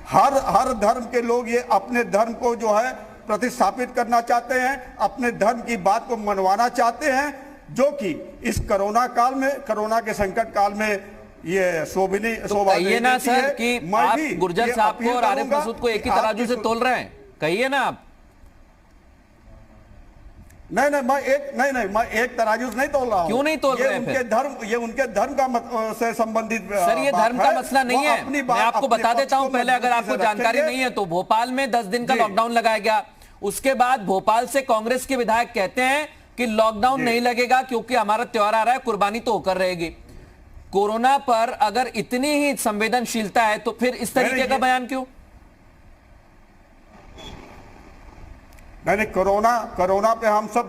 हर धर्म के लोग ये अपने धर्म को जो है प्रतिस्थापित करना चाहते हैं, अपने धर्म की बात को मनवाना चाहते हैं, जो कि इस कोरोना काल में, कोरोना के संकट काल में ये शोभा कहिए ना सर कि आप गुर्जर साहब को और आरिफ मसूद को एक ही तराजू से तोल रहे हैं, कहिए ना आप। नहीं, मैं एक तराजू से नहीं तोल रहा हूं। क्यों नहीं तोल रहे हैं? ये उनके धर्म का से संबंधित सर, ये धर्म का मसला नहीं है। मैं आपको बता देता हूं पहले, अगर आपको जानकारी नहीं है तो भोपाल में 10 दिन का लॉकडाउन लगाया गया, उसके बाद भोपाल से कांग्रेस के विधायक कहते हैं कि लॉकडाउन नहीं लगेगा क्योंकि हमारा त्योहार आ रहा है, कुर्बानी तो होकर रहेगी। कोरोना पर अगर इतनी ही संवेदनशीलता है तो फिर इस तरीके का बयान क्यों? नहीं, कोरोना पे हम सब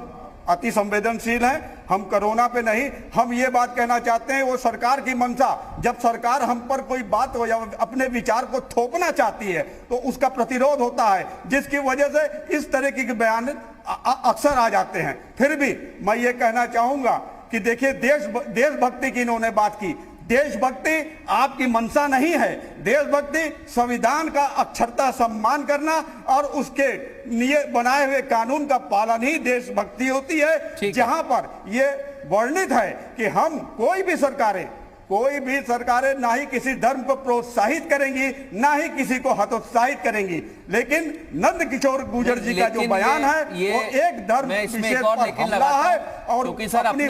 अति संवेदनशील हैं, हम कोरोना पे नहीं। हम ये बात कहना चाहते हैं, वो सरकार की मंशा, जब सरकार हम पर कोई बात हो या अपने विचार को थोपना चाहती है तो उसका प्रतिरोध होता है, जिसकी वजह से इस तरह के बयान अक्सर आ जाते हैं। फिर भी मैं ये कहना चाहूंगा कि देखिए, देशभक्ति की इन्होंने बात की। देशभक्ति आपकी मंशा नहीं है। देशभक्ति संविधान का अक्षरता सम्मान करना और उसके लिए बनाए हुए कानून का पालन ही देशभक्ति होती है। जहां पर ये वर्णित है कि हम कोई भी सरकारें ना ही किसी धर्म को प्रोत्साहित करेंगी, ना ही किसी को हतोत्साहित करेंगी, लेकिन नंदकिशोर गुर्जर जी का जो बयान है वो एक धर्म विशेष पर हमला है और क्योंकि सर अपने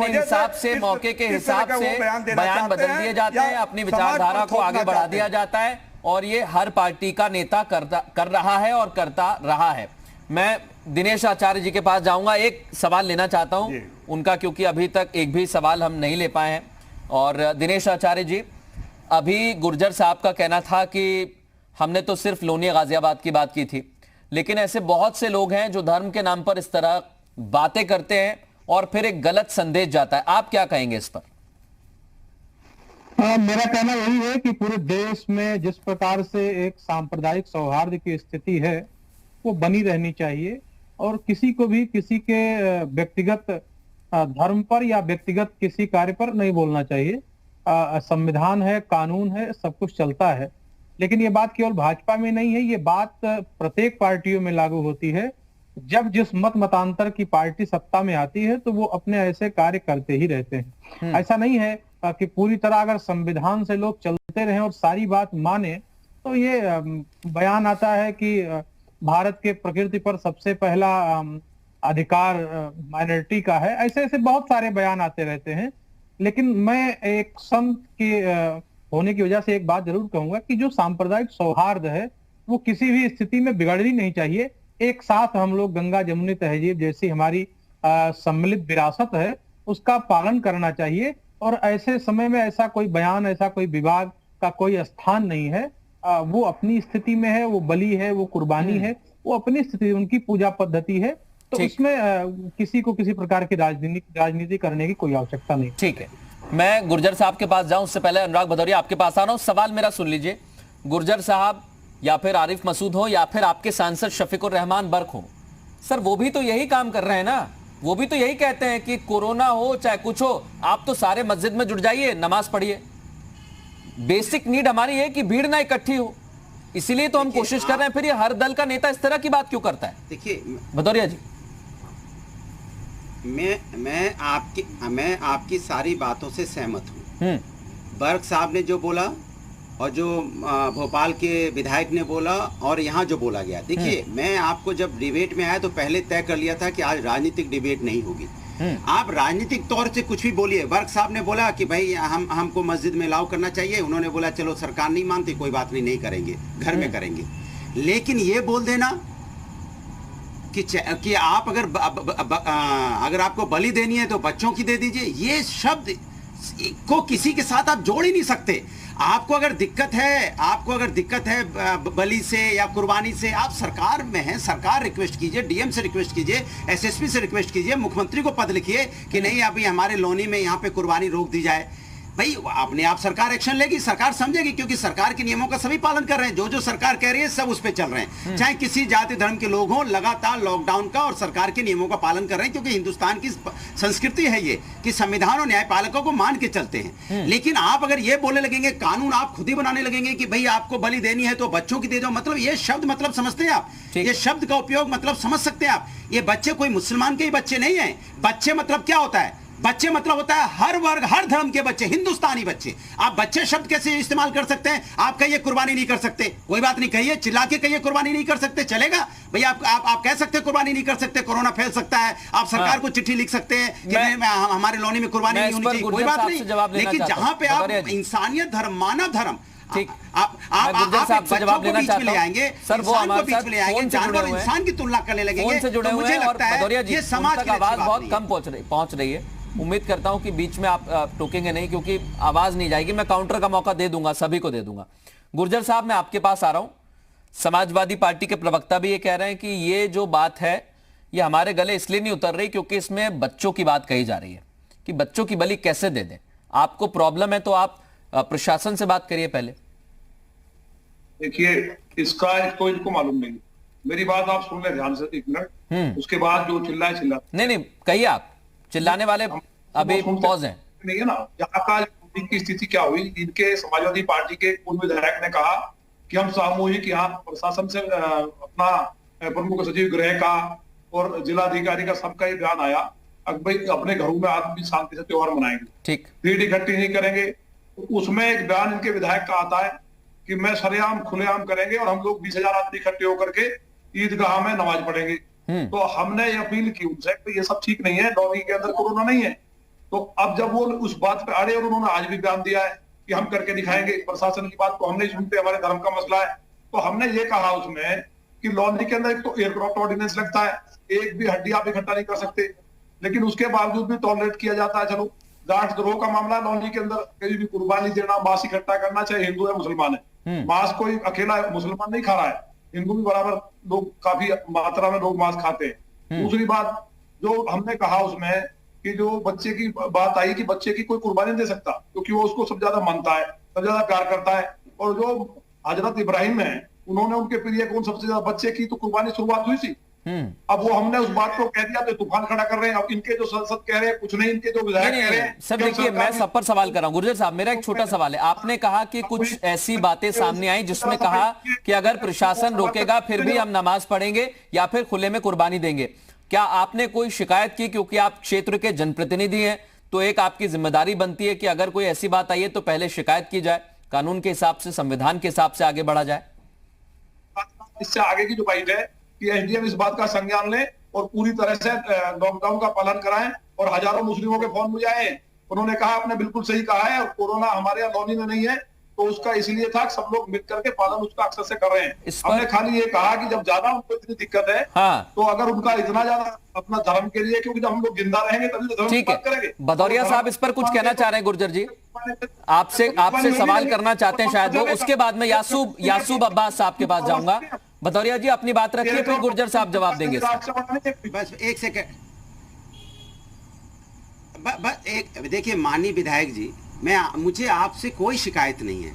हिसाब से मौके के हिसाब से बयान बदल दिए जाते हैं, अपनी विचारधारा को आगे बढ़ा दिया जाता है और ये हर पार्टी का नेता कर रहा है और करता रहा है। मैं दिनेश आचार्य जी के पास जाऊंगा, एक सवाल लेना चाहता हूं उनका, क्योंकि अभी तक एक भी सवाल हम नहीं ले पाए हैं। और दिनेश आचार्य जी, अभी गुर्जर साहब का कहना था कि हमने तो सिर्फ लोनी गाजियाबाद की बात की थी, लेकिन ऐसे बहुत से लोग हैं जो धर्म के नाम पर इस तरह बातें करते हैं और फिर एक गलत संदेश जाता है। आप क्या कहेंगे इस पर? मेरा कहना यही है कि पूरे देश में जिस प्रकार से एक सांप्रदायिक सौहार्द की स्थिति है वो बनी रहनी चाहिए और किसी को भी किसी के व्यक्तिगत धर्म पर या व्यक्तिगत किसी कार्य पर नहीं बोलना चाहिए। संविधान है, कानून है, सब कुछ चलता है। लेकिन ये बात केवल भाजपा में नहीं है, ये बात प्रत्येक पार्टियों में लागू होती है। जब जिस मतांतर की पार्टी सत्ता में आती है तो वो अपने ऐसे कार्य करते ही रहते हैं। ऐसा नहीं है कि पूरी तरह अगर संविधान से लोग चलते रहे और सारी बात माने तो ये बयान आता है कि भारत के प्रकृति पर सबसे पहला अधिकार माइनॉरिटी का है। ऐसे ऐसे बहुत सारे बयान आते रहते हैं। लेकिन मैं एक संत के होने की वजह से एक बात जरूर कहूंगा कि जो सांप्रदायिक सौहार्द है वो किसी भी स्थिति में बिगड़नी नहीं चाहिए। एक साथ हम लोग गंगा जमुनी तहजीब जैसी हमारी सम्मिलित विरासत है उसका पालन करना चाहिए। और ऐसे समय में ऐसा कोई बयान, ऐसा कोई विवाद का कोई स्थान नहीं है। वो अपनी स्थिति में है, वो बलि है, वो कुर्बानी है, वो अपनी स्थिति, उनकी पूजा पद्धति है। तो इसमें किसी को किसी प्रकार की राजनीति करने की कोई आवश्यकता नहीं। ठीक है, मैं गुर्जर साहब के पास जाऊं उससे पहले अनुराग भदौरिया आपके पास आ रहा हूं। सवाल मेरा सुन लीजिए, गुर्जर साहब या फिर आरिफ मसूद हो या फिर आपके सांसद शफीकुर रहमान बर्क हो, सर वो भी तो यही काम कर रहे हैं ना। वो भी तो यही कहते हैं कि कोरोना हो चाहे कुछ हो, आप तो सारे मस्जिद में जुट जाइए, नमाज पढ़िए। बेसिक नीड हमारी है कि भीड़ ना इकट्ठी हो, इसीलिए तो हम कोशिश कर रहे हैं। फिर ये हर दल का नेता इस तरह की बात क्यों करता है? देखिए भदौरिया जी, मैं आपकी सारी बातों से सहमत हूँ। बर्क साहब ने जो बोला और जो भोपाल के विधायक ने बोला और यहाँ जो बोला गया, देखिए मैं आपको जब डिबेट में आया तो पहले तय कर लिया था कि आज राजनीतिक डिबेट नहीं होगी। आप राजनीतिक तौर से कुछ भी बोलिए। बर्क साहब ने बोला कि भाई हमको मस्जिद में अलाउ करना चाहिए, उन्होंने बोला चलो सरकार नहीं मानती कोई बात नहीं करेंगे, घर में करेंगे। लेकिन ये बोल देना कि आप अगर आपको बलि देनी है तो बच्चों की दे दीजिए, ये शब्द को किसी के साथ आप जोड़ ही नहीं सकते। आपको अगर दिक्कत है बलि से या कुर्बानी से, आप सरकार में हैं, सरकार रिक्वेस्ट कीजिए, डीएम से रिक्वेस्ट कीजिए, एसएसपी से रिक्वेस्ट कीजिए, मुख्यमंत्री को पत्र लिखिए कि नहीं अभी हमारे लोनी में यहाँ पे कुर्बानी रोक दी जाए। भाई अपने आप सरकार एक्शन लेगी, सरकार समझेगी, क्योंकि सरकार के नियमों का सभी पालन कर रहे हैं। जो सरकार कह रही है सब उस पे चल रहे हैं, चाहे किसी जाति धर्म के लोग हों, लगातार लॉकडाउन का और सरकार के नियमों का पालन कर रहे हैं। क्योंकि हिंदुस्तान की संस्कृति है ये कि संविधान और न्यायपालिका को मान के चलते हैं। लेकिन आप अगर ये बोलने लगेंगे, कानून आप खुद ही बनाने लगेंगे कि भाई आपको बलि देनी है तो बच्चों की दे दो, मतलब ये शब्द मतलब समझते हैं आप? ये शब्द का उपयोग मतलब समझ सकते हैं आप? ये बच्चे कोई मुसलमान के ही बच्चे नहीं है। बच्चे मतलब क्या होता है? बच्चे मतलब होता है हर वर्ग हर धर्म के बच्चे, हिंदुस्तानी बच्चे। आप बच्चे शब्द कैसे इस्तेमाल कर सकते हैं? आप कहिए कुर्बानी नहीं कर सकते, कोई बात नहीं, कहिए, चिल्ला के कहिए कुर्बानी नहीं कर सकते, चलेगा भैया। आप कह सकते हैं कुर्बानी नहीं कर सकते, कोरोना फैल सकता है, आप सरकार को चिट्ठी लिख सकते हैं कि हमारे लोनी में कुर्बानी नहीं होनी चाहिए, कोई बात नहीं। लेकिन जहां पे आप इंसानियत धर्म, मानव धर्म, ठीक, आप बच्चों को बीच में ले आएंगे, इंसान को बीच में ले आएंगे, जानवर इंसान की तुलना करने लगेंगे, तो मुझे लगता है ये समाज की आवाज बहुत कम पहुंच रही है। उम्मीद करता हूं कि बीच में आप टोकेंगे नहीं, क्योंकि आवाज नहीं जाएगी। मैं काउंटर का मौका दे दूंगा, सभी को दे दूंगा। गुर्जर साहब, मैं आपके पास आ रहा हूं। समाजवादी पार्टी के प्रवक्ता भी ये कह रहे हैं कि ये जो बात है ये हमारे गले इसलिए नहीं उतर रही क्योंकि इसमें बच्चों की बात कही जा रही है कि बच्चों की बलि कैसे दे दें। आपको प्रॉब्लम है तो आप प्रशासन से बात करिए पहले। देखिए, इसको इनको मालूम नहीं। मेरी बात आप सुन ले ध्यान से एक मिनट, उसके बाद जो चिल्लाए नहीं कहिए, आप चिल्लाने वाले अभी पॉज हैं। नहीं है ना, यहाँ का की स्थिति क्या हुई? इनके समाजवादी पार्टी के पूर्व विधायक ने कहा कि हम सामूहिक यहाँ प्रशासन से अपना प्रमुख सचिव गृह का और जिलाधिकारी का सबका ये बयान आया, अपने घरों में आदमी शांति से त्योहार मनाएंगे, ठीक, भीड़ इकट्ठी नहीं करेंगे। उसमें एक बयान इनके विधायक का आता है कि मैं सरेआम खुलेआम करेंगे और हम लोग 20,000 आदमी इकट्ठे होकर के ईदगाह में नमाज पढ़ेंगे। तो हमने ये अपील की उनसे कि ये सब ठीक नहीं है, लॉबी के अंदर कोरोना नहीं है। तो अब जब वो उस बात पे अड़े और उन्होंने आज भी बयान दिया है कि हम करके दिखाएंगे, प्रशासन की बात को हम नहीं सुनते, हमारे धर्म का मसला है। तो हमने ये कहा उसमें कि लॉबी के अंदर एक तो एयरक्राफ्ट ऑर्डिनेंस लगता है, एक भी हड्डी आप इकट्ठा नहीं कर सकते, लेकिन उसके बावजूद भी टॉलरेट किया जाता है। चलो, राष्ट्रद्रोह का मामला लॉबी के अंदर, कहीं भी कुर्बानी देना, मांस इकट्ठा करना, चाहे हिंदू है मुसलमान है, मांस कोई अकेला मुसलमान नहीं खा रहा है, हिंदू भी बराबर लोग, काफी मात्रा में लोग मांस खाते हैं। दूसरी बात जो हमने कहा उसमें कि जो बच्चे की बात आई कि बच्चे की कोई कुर्बानी नहीं दे सकता क्योंकि वो उसको सबसे ज्यादा मानता है, सबसे ज्यादा प्यार करता है। और जो हजरत इब्राहिम है, उन्होंने उनके प्रिय कौन सबसे ज्यादा बच्चे की तो कुर्बानी शुरुआत हुई थी, अब वो हमने उस बात को कह दिया तो तूफान खड़ा कर रहे हैं। अब इनके जो सांसद कह रहे हैं कुछ नहीं, इनके जो विधायक कह रहे हैं। सब देखिए, मैं सब पर सवाल कर रहा हूं। गुर्जर साहब, मेरा एक छोटा सवाल है। आपने कहा कि कुछ ऐसी बातें सामने आई जिसमें कहा कि अगर प्रशासन रोकेगा फिर भी हम नमाज पढ़ेंगे या फिर खुले में कुर्बानी देंगे। क्या आपने कोई शिकायत की? क्योंकि आप क्षेत्र के जनप्रतिनिधि हैं तो एक आपकी जिम्मेदारी बनती है कि अगर कोई ऐसी बात आई है तो पहले शिकायत की जाए, कानून के हिसाब से, संविधान के हिसाब से आगे बढ़ा जाए। इससे आगे की जो बात है कि एसडीएम इस बात का संज्ञान ले और पूरी तरह से लॉकडाउन का पालन कराएं। और हजारों मुस्लिमों के फोन मुझे आए, उन्होंने कहा आपने बिल्कुल सही कहा है, कोरोना हमारे यहाँ लॉनी में नहीं है तो उसका इसलिए था सब लोग मिल करके पालन उसका अक्सर से कर रहे हैं। हमने खाली ये कहा कि जब ज्यादा उनको इतनी दिक्कत है तो अगर उनका इतना ज्यादा अपना धर्म के लिए, क्योंकि जब हम लोग जिंदा रहेंगे तभी तो धर्म की बात करेंगे। भदौरिया साहब इस पर कुछ कहना चाह रहे हैं? गुर्जर जी आपसे सवाल करना चाहते हैं शायद वो, उसके बाद में यासूब अब्बास साहब के पास जाऊंगा। भदौरिया जी अपनी बात रखिए, फिर गुर्जर साहब जवाब देंगे। बस एक सेकंड, देखिए माननीय विधायक जी, मुझे आपसे कोई शिकायत नहीं है।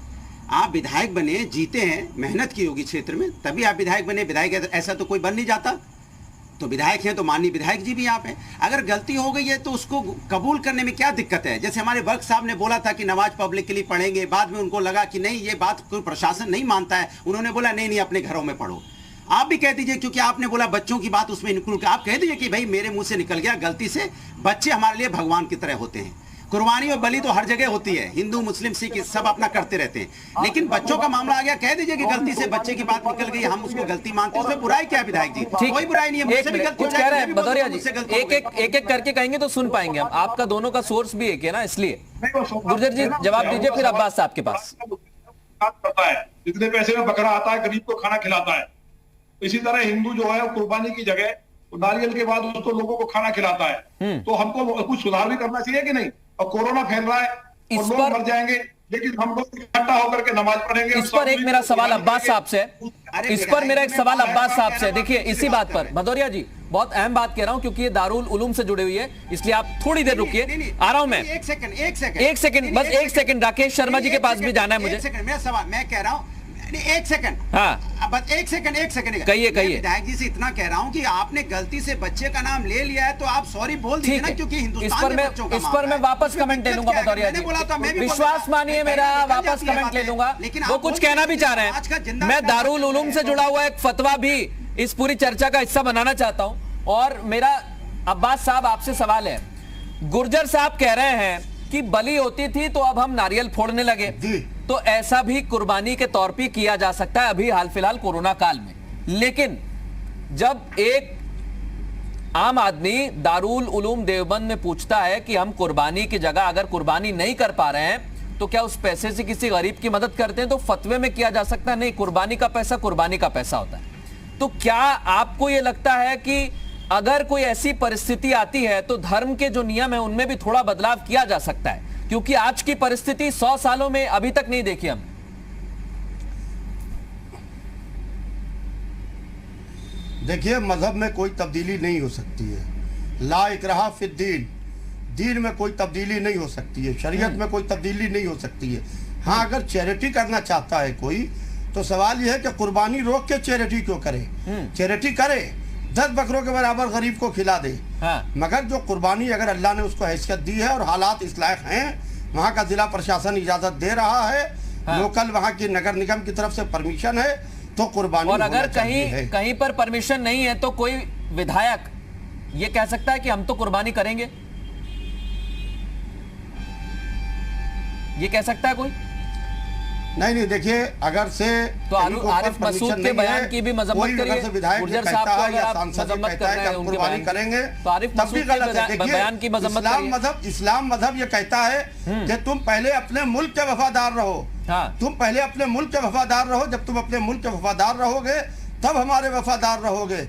आप विधायक बने, जीते हैं, मेहनत की होगी क्षेत्र में, तभी आप विधायक बने। विधायक ऐसा तो कोई बन नहीं जाता। तो विधायक हैं तो माननीय विधायक जी भी यहाँ पे, अगर गलती हो गई है तो उसको कबूल करने में क्या दिक्कत है? जैसे हमारे वर्क साहब ने बोला था कि नमाज पब्लिकली पढ़ेंगे, बाद में उनको लगा कि नहीं ये बात कोई प्रशासन नहीं मानता है, उन्होंने बोला नहीं नहीं अपने घरों में पढ़ो। आप भी कह दीजिए, क्योंकि आपने बोला बच्चों की बात उसमें इंक्लूड, आप कह दीजिए कि भाई मेरे मुंह से निकल गया गलती से, बच्चे हमारे लिए भगवान की तरह होते हैं। कुर्बानी और बलि तो हर जगह होती है, हिंदू मुस्लिम सिख सब अपना करते रहते हैं, लेकिन बच्चों का मामला आ गया, कह दीजिए कि गलती से बच्चे की बात निकल गई, हम उसको गलती मानते हैं, उसमें बुराई क्या है विधायक जी? कोई बुराई नहीं है, मुझसे भी गलती हो कह रहे हैं भदौरिया जी, एक करके कहेंगे तो सुन पाएंगे हम। आपका दोनों का सोर्स भी एक है ना, इसलिए गुर्जर जी जवाब दीजिए, फिर अब्बास साहब के पास। जितने पैसे में बकरा आता है गरीब को खाना खिलाता है, इसी तरह हिंदू जो है कुर्बानी की जगह नारियल के बाद उसको लोगों को खाना खिलाता है। तो हमको कुछ सुधार भी करना चाहिए कि नहीं? और कोरोना फैल रहा है और लोग मर जाएंगे, लेकिन हम लोग इकट्ठा होकर के नमाज पढ़ेंगे। इस पर एक मेरा सवाल अब्बास साहब से, इस पर मेरा एक सवाल अब्बास साहब से। देखिए इसी बात पर भदौरिया जी, बहुत अहम बात कह रहा हूं क्योंकि ये दारुल उलूम से जुड़ी हुई है, इसलिए आप थोड़ी देर रुकिए, आ रहा हूं मैं। एक सेकंड बस एक सेकंड, राकेश शर्मा जी के पास भी जाना है मुझे। मेरा सवाल, मैं कह रहा हूं, एक सेकंड, हाँ बस एक सेकंड कहिए। विधायक जी से इतना कह रहा हूं कि आपने गलती से बच्चे का नाम ले लिया है तो आप सॉरी बोल दीजिए ना, क्योंकि हिंदुस्तान में बच्चों का इस पर मैं वापस कमेंट ले लूंगा भदौरिया जी, विश्वास मानिए मेरा, वापस कमेंट ले लूंगा। वो कुछ कहना भी चाह रहे हैं, मैं दारुल उलूम से जुड़ा हुआ एक फतवा भी इस पूरी चर्चा का हिस्सा बनाना चाहता हूं। और मेरा अब्बास साहब आपसे सवाल है, गुर्जर साहब कह रहे हैं कि बलि होती थी तो अब हम नारियल फोड़ने लगे, तो ऐसा भी कुर्बानी के तौर पे किया जा सकता है अभी हाल फिलहाल कोरोना काल में। लेकिन जब एक आम आदमी दारुल उलूम देवबंद में पूछता है कि हम कुर्बानी की जगह अगर कुर्बानी नहीं कर पा रहे हैं तो क्या उस पैसे से किसी गरीब की मदद करते हैं, तो फतवे में किया जा सकता है नहीं, कुर्बानी का पैसा कुर्बानी का पैसा होता है। तो क्या आपको यह लगता है कि अगर कोई ऐसी परिस्थिति आती है तो धर्म के जो नियम है उनमें भी थोड़ा बदलाव किया जा सकता है? क्योंकि आज की परिस्थिति 100 सालों में अभी तक नहीं देखी हम। देखिए, मजहब में कोई तब्दीली नहीं हो सकती है, ला इकराहा फिद्दीन, दीन में कोई तब्दीली नहीं हो सकती है, शरीयत में कोई तब्दीली नहीं हो सकती है। हाँ, अगर चैरिटी करना चाहता है कोई तो सवाल यह है कि कुर्बानी रोक के चैरिटी क्यों करे? चैरिटी करे, 10 बकरों के बराबर गरीब को खिला दे। मगर जो कुर्बानी अगर अल्लाह ने उसको हैसियत दी है और हालात इस लायक हैं, वहाँ का जिला प्रशासन इजाजत दे रहा है, लोकल वहाँ की नगर निगम की तरफ से परमिशन है, तो कुर्बानी। और अगर कहीं पर परमिशन नहीं है तो कोई विधायक ये कह सकता है कि हम तो कुर्बानी करेंगे, ये कह सकता है कोई? नहीं, देखिए, अगर से तो आरिफ मसूद के बयान की भी मजम्मत करिए, गुर्जर साहब को अगर आप मजम्मत कर रहे हैं उनके बयान करेंगे तो आरिफ मसूद के बयान की मजम्मत करिए। इस्लाम मजहब ये कहता है कि तुम पहले अपने मुल्क के वफादार रहो, तुम पहले अपने मुल्क के वफादार रहो, जब तुम अपने मुल्क के वफादार रहोगे तब हमारे वफादार रहोगे।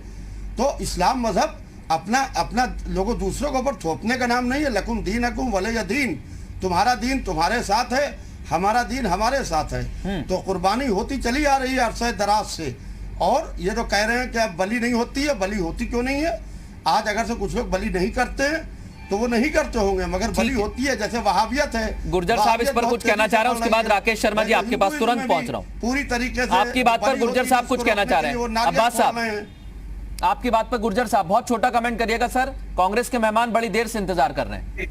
तो इस्लाम मजहब अपना लोगों दूसरों के ऊपर थोपने का नाम नहीं है। लकुम दीनकुम वलिय दीन, तुम्हारा दीन तुम्हारे साथ है, हमारा दीन हमारे साथ है। तो कुर्बानी होती चली आ रही है अरसे दराज से, और ये जो कह रहे हैं कि अब बलि नहीं होती है, बलि होती क्यों नहीं है? आज अगर से कुछ लोग बलि नहीं करते हैं तो वो नहीं करते होंगे, मगर बलि होती है, जैसे वहाबियत है। गुर्जर साहब इस पर कुछ कहना चाह रहे हैं, उसके बाद राकेश शर्मा जी आपके पास तुरंत पहुंच रहा हूं। पूरी तरीके से आपकी बात पर गुर्जर साहब कुछ कहना चाह रहे हैं। अब्बास साहब, आपकी बात पर गुर्जर साहब बहुत छोटा कमेंट करिएगा सर। कांग्रेस के मेहमान बड़ी देर से इंतजार कर रहे हैं।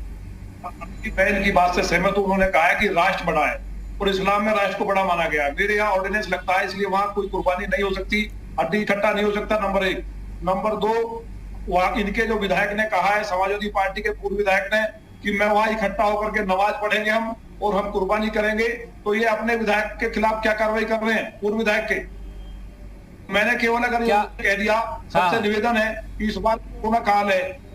आपकी बहन की बात से सहमत हूं। उन्होंने कहा है कि राष्ट्र बड़ा है और इस्लाम में राष्ट्र को बड़ा माना गया है। मेरे यहाँ ऑर्डिनेंस लगता है, इसलिए वहां कोई कुर्बानी नहीं हो सकती, हड्डी इकट्ठा नहीं हो सकता, नंबर 1। नंबर 2, वहां इनके जो विधायक ने कहा है, समाजवादी पार्टी के पूर्व विधायक ने, कि मैं वहां इकट्ठा होकर के नमाज पढ़ेंगे हम और हम कुर्बानी करेंगे, तो ये अपने विधायक के खिलाफ क्या कार्रवाई कर रहे हैं, पूर्व विधायक के। मैंने केवल अगर ये कह दिया, सबसे निवेदन है कि इस बार कोरोना काल है,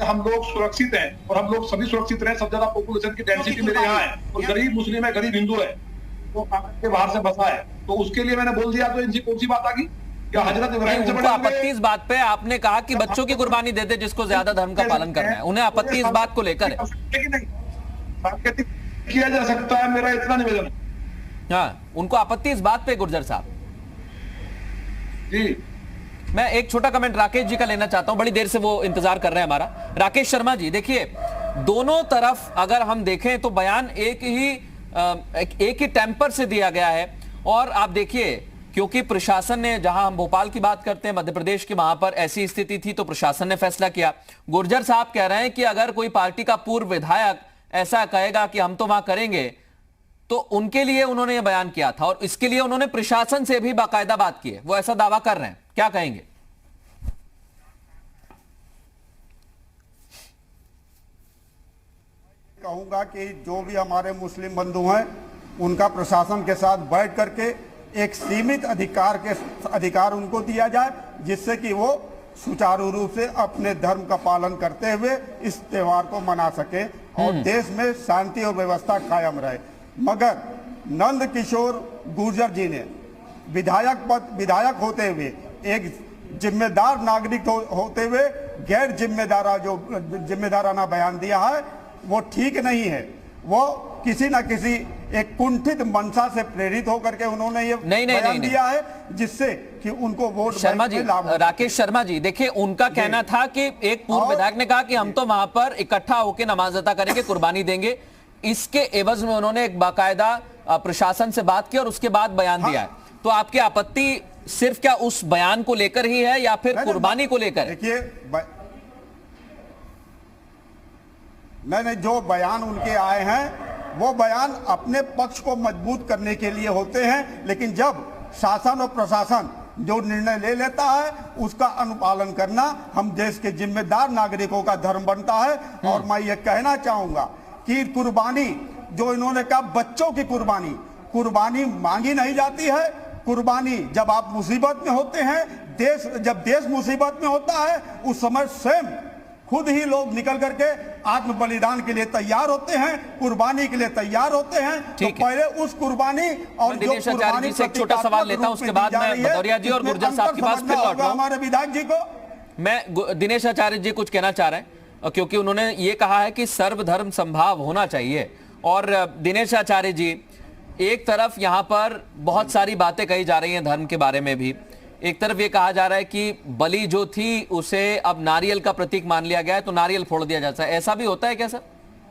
हम लोग सुरक्षित हैं और हम लोग सभी सुरक्षित रहे। सब ज्यादा पॉपुलेशन की डेंसिटी मेरे यहाँ है और गरीब मुस्लिम है, गरीब हिंदू है, तो के बाहर से बसा है, तो उसके लिए मैंने बोल दिया। तो इनकी कौन सी बात आ गई? क्या हजरत इब्राहिम से बड़ा आपत्ति इस बात पे आपने कहा कि बच्चों की कुर्बानी दे दे जिसको ज्यादा धर्म का पालन करना है, उन्हें आपत्ति इस बात को लेकर है। किया जा सकता है, मेरा इतना निवेदन है। हाँ, उनको आपत्ति इस बात पे गुर्जर साहब जी। मैं एक छोटा कमेंट राकेश जी का लेना चाहता हूं, बड़ी देर से वो इंतजार कर रहे हैं हमारा। राकेश शर्मा जी, देखिए दोनों तरफ अगर हम देखें तो बयान एक ही टेम्पर से दिया गया है। और आप देखिए, क्योंकि प्रशासन ने, जहां हम भोपाल की बात करते हैं, मध्य प्रदेश की, वहां पर ऐसी स्थिति थी तो प्रशासन ने फैसला किया। गुर्जर साहब कह रहे हैं कि अगर कोई पार्टी का पूर्व विधायक ऐसा कहेगा कि हम तो वहां करेंगे, तो उनके लिए उन्होंने यह बयान किया था और इसके लिए उन्होंने प्रशासन से भी बाकायदा बात की है। वो ऐसा दावा कर रहे हैं, क्या कहेंगे? कहूंगा कि जो भी हमारे मुस्लिम बंधु हैं, उनका प्रशासन के साथ बैठ करके एक सीमित अधिकार उनको दिया जाए, जिससे कि वो सुचारू रूप से अपने धर्म का पालन करते हुए इस त्योहार को मना सके और देश में शांति और व्यवस्था कायम रहे। मगर नंद किशोर गुर्जर जी ने विधायक होते हुए, एक जिम्मेदार नागरिक होते हुए गैर जिम्मेदाराना बयान दिया है, वो ठीक नहीं है। वो किसी न किसी एक कुंठित मंशा से प्रेरित होकर के उन्होंने ये बयान दिया है, जिससे कि उनको वोट शर्मा जी, राकेश शर्मा जी, देखिए उनका कहना था कि एक पूर्व विधायक ने कहा कि हम तो वहां पर इकट्ठा होकर नमाज अता करेंगे, कुर्बानी देंगे। इसके एवज में उन्होंने एक बाकायदा प्रशासन से बात की और उसके बाद बयान दिया है। तो आपकी आपत्ति सिर्फ क्या उस बयान को लेकर ही है या फिर कुर्बानी को लेकर? देखिए, नहीं, जो बयान उनके आए हैं वो बयान अपने पक्ष को मजबूत करने के लिए होते हैं, लेकिन जब शासन और प्रशासन जो निर्णय ले लेता है उसका अनुपालन करना हम देश के जिम्मेदार नागरिकों का धर्म बनता है। और मैं ये कहना चाहूंगा कि कुर्बानी, जो इन्होंने कहा बच्चों की कुर्बानी मांगी नहीं जाती है। कुर्बानी जब आप मुसीबत में होते हैं, जब देश मुसीबत में होता है, उस समय स्वयं खुद ही लोग निकल करके आत्म बलिदान के लिए तैयार होते हैं, कुर्बानी के लिए तैयार होते हैं। तो पहले उस कुर्बानी और जो कुर्बानी से एक छोटा सवाल लेता हूं, उसके बाद मैं भदौरिया जी और गुर्जर साहब के पास फिर लौटूंगा। हमारे विधायक जी को मैं दिनेश आचार्य जी कुछ कहना चाह रहे हैं, क्योंकि उन्होंने ये कहा है कि सर्वधर्म संभाव होना चाहिए। और दिनेश आचार्य जी, एक तरफ यहां पर बहुत सारी बातें कही जा रही हैं धर्म के बारे में भी, एक तरफ ये कहा जा रहा है कि बलि जो थी उसे अब नारियल का प्रतीक मान लिया गया है, तो नारियल फोड़ दिया जाता है। ऐसा भी होता है क्या सर?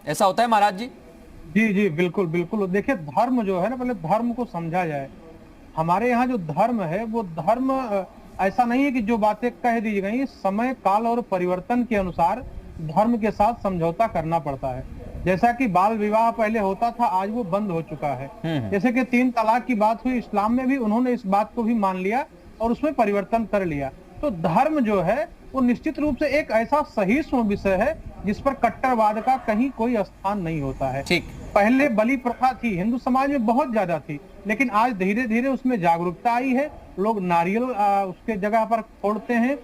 ऐसा होता है महाराज जी? जी, बिल्कुल बिल्कुल। देखिए, धर्म जो है ना, पहले धर्म को समझा जाए। हमारे यहाँ जो धर्म है वो धर्म ऐसा नहीं है कि जो बातें कह दी गई, समय काल और परिवर्तन के अनुसार धर्म के साथ समझौता करना पड़ता है। जैसा कि बाल विवाह पहले होता था, आज वो बंद हो चुका है। जैसे कि 3 तलाक की बात हुई, इस्लाम में भी उन्होंने इस बात को भी मान लिया और उसमें परिवर्तन कर लिया। तो धर्म जो है वो निश्चित रूप से एक ऐसा सहिष्णु विषय है जिस पर कट्टरवाद का कहीं कोई स्थान नहीं होता है। ठीक। पहले बलि प्रथा थी, हिंदू समाज में बहुत ज्यादा थी, लेकिन आज धीरे धीरे उसमें जागरूकता आई है। लोग नारियल उसके जगह पर फोड़ते हैं,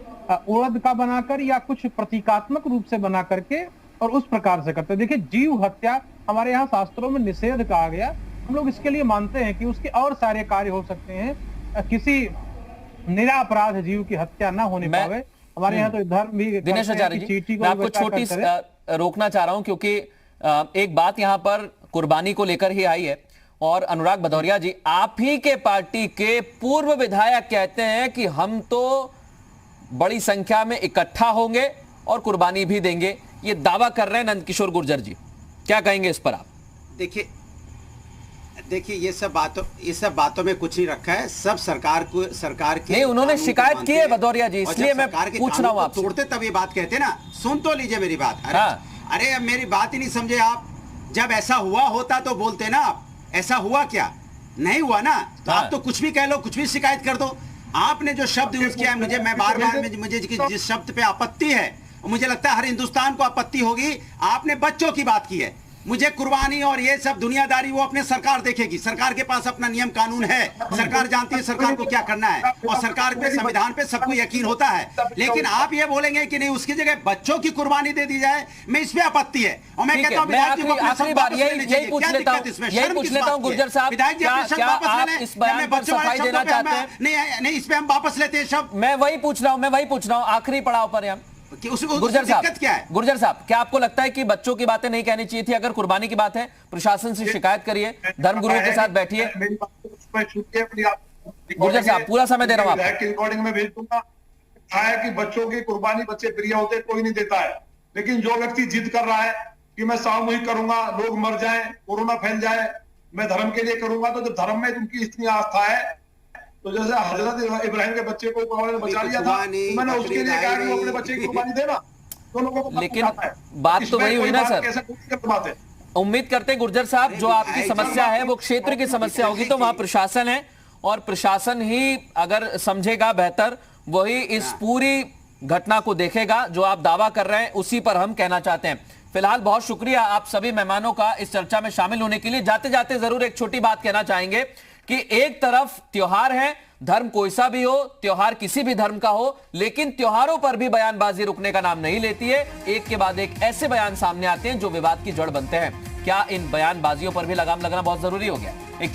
उड़द का बनाकर या कुछ प्रतीकात्मक रूप से बना करके, और उस प्रकार से करते हैं। देखिए, जीव हत्या हमारे यहाँ शास्त्रों में निषेध कहा गया। हम लोग इसके लिए मानते हैं कि उसके और सारे कार्य हो सकते हैं, किसी निरापराध जीव की हत्या ना होने पावे। हमारे यहाँ तो धर्म भी। दिनेश आचार्य जी, मैं आपको छोटी रोकना चाह रहा हूं, क्योंकि एक बात यहाँ पर कुर्बानी को लेकर ही आई है। और अनुराग भदौरिया जी, आप ही के पार्टी के पूर्व विधायक कहते हैं कि हम तो बड़ी संख्या में इकट्ठा होंगे और कुर्बानी भी देंगे, ये दावा कर रहे हैं नंदकिशोर गुर्जर जी। क्या कहेंगे इस पर आप? देखिए, देखिए ये सब बातों में कुछ नहीं रखा है, सब सरकार के नहीं, उन्होंने शिकायत की है भदौरिया जी, इसलिए मैं पूछ रहा हूँ आपसे। तोड़ते तब ये बात कहते ना, सुन तो लीजिए मेरी बात। अरे अब मेरी बात ही नहीं समझे आप। जब ऐसा हुआ होता तो बोलते ना आप, ऐसा हुआ क्या? नहीं हुआ ना, तो आप तो कुछ भी कह लो, कुछ भी शिकायत कर दो। आपने जो शब्द यूज किया है, मैं बार मुझे जिस शब्द पे आपत्ति है, मुझे लगता है हर हिंदुस्तान को आपत्ति होगी। आपने बच्चों की बात की है, मुझे कुर्बानी और ये सब दुनियादारी वो अपने सरकार देखेगी। सरकार के पास अपना नियम कानून है, सरकार जानती है सरकार को क्या करना है, और सरकार पे, संविधान पे सबको यकीन होता है। लेकिन आप ये बोलेंगे कि नहीं, उसकी जगह बच्चों की कुर्बानी दे दी जाए, मैं इस पे आपत्ति है। और मैं कहता हूं आखिरी बार यही पूछ लेता हूं गुर्जर साहब, क्या आप इस बयान पर सफाई देना चाहते हैं? नहीं, इस पे हम वापस लेते हैं शब्द। मैं वही पूछ रहा हूं आखिरी पड़ाव पर हम। गुर्जर साहब, क्या आपको लगता है कि बच्चों की बातें नहीं कहनी चाहिए थी? अगर कुर्बानी की बात है, प्रशासन से शिकायत करिए, धर्मगुरुओं के साथ बैठिए। गुर्जर साहब, पूरा समय दे रहा हूं आपको। रिकॉर्डिंग में भेज दूंगा है कि बच्चों की कुर्बानी बच्चे प्रिय होते, कोई नहीं देता है। लेकिन जो व्यक्ति जिद कर रहा है कि मैं सामूहिक करूंगा, लोग मर जाएं, कोरोना फैल जाए, मैं धर्म के लिए करूंगा, तो जब धर्म में उनकी इतनी आस्था है, तो जैसे हजरत इब्राहिम के बच्चे को प्रभु ने बचा लिया था, तो मैंने उसके लिए कहा कि वो अपने बच्चे की कुर्बानी देना। तो लोगों को लेकिन बात तो वही हुई ना सर। उम्मीद करते हैं गुर्जर साहब, जो आपकी समस्या है वो क्षेत्र की समस्या होगी, तो वहां प्रशासन है, और प्रशासन ही अगर समझेगा बेहतर, वही इस पूरी घटना को देखेगा। जो आप दावा कर रहे हैं उसी पर हम कहना चाहते हैं। फिलहाल बहुत शुक्रिया आप सभी मेहमानों का इस चर्चा में शामिल होने के लिए। जाते जाते जरूर एक छोटी बात कहना चाहेंगे कि एक तरफ त्योहार है, धर्म कोई सा भी हो, त्योहार किसी भी धर्म का हो, लेकिन त्योहारों पर भी बयानबाजी रुकने का नाम नहीं लेती है। एक के बाद एक ऐसे बयान सामने आते हैं जो विवाद की जड़ बनते हैं। क्या इन बयानबाजियों पर भी लगाम लगना बहुत जरूरी हो गया? एक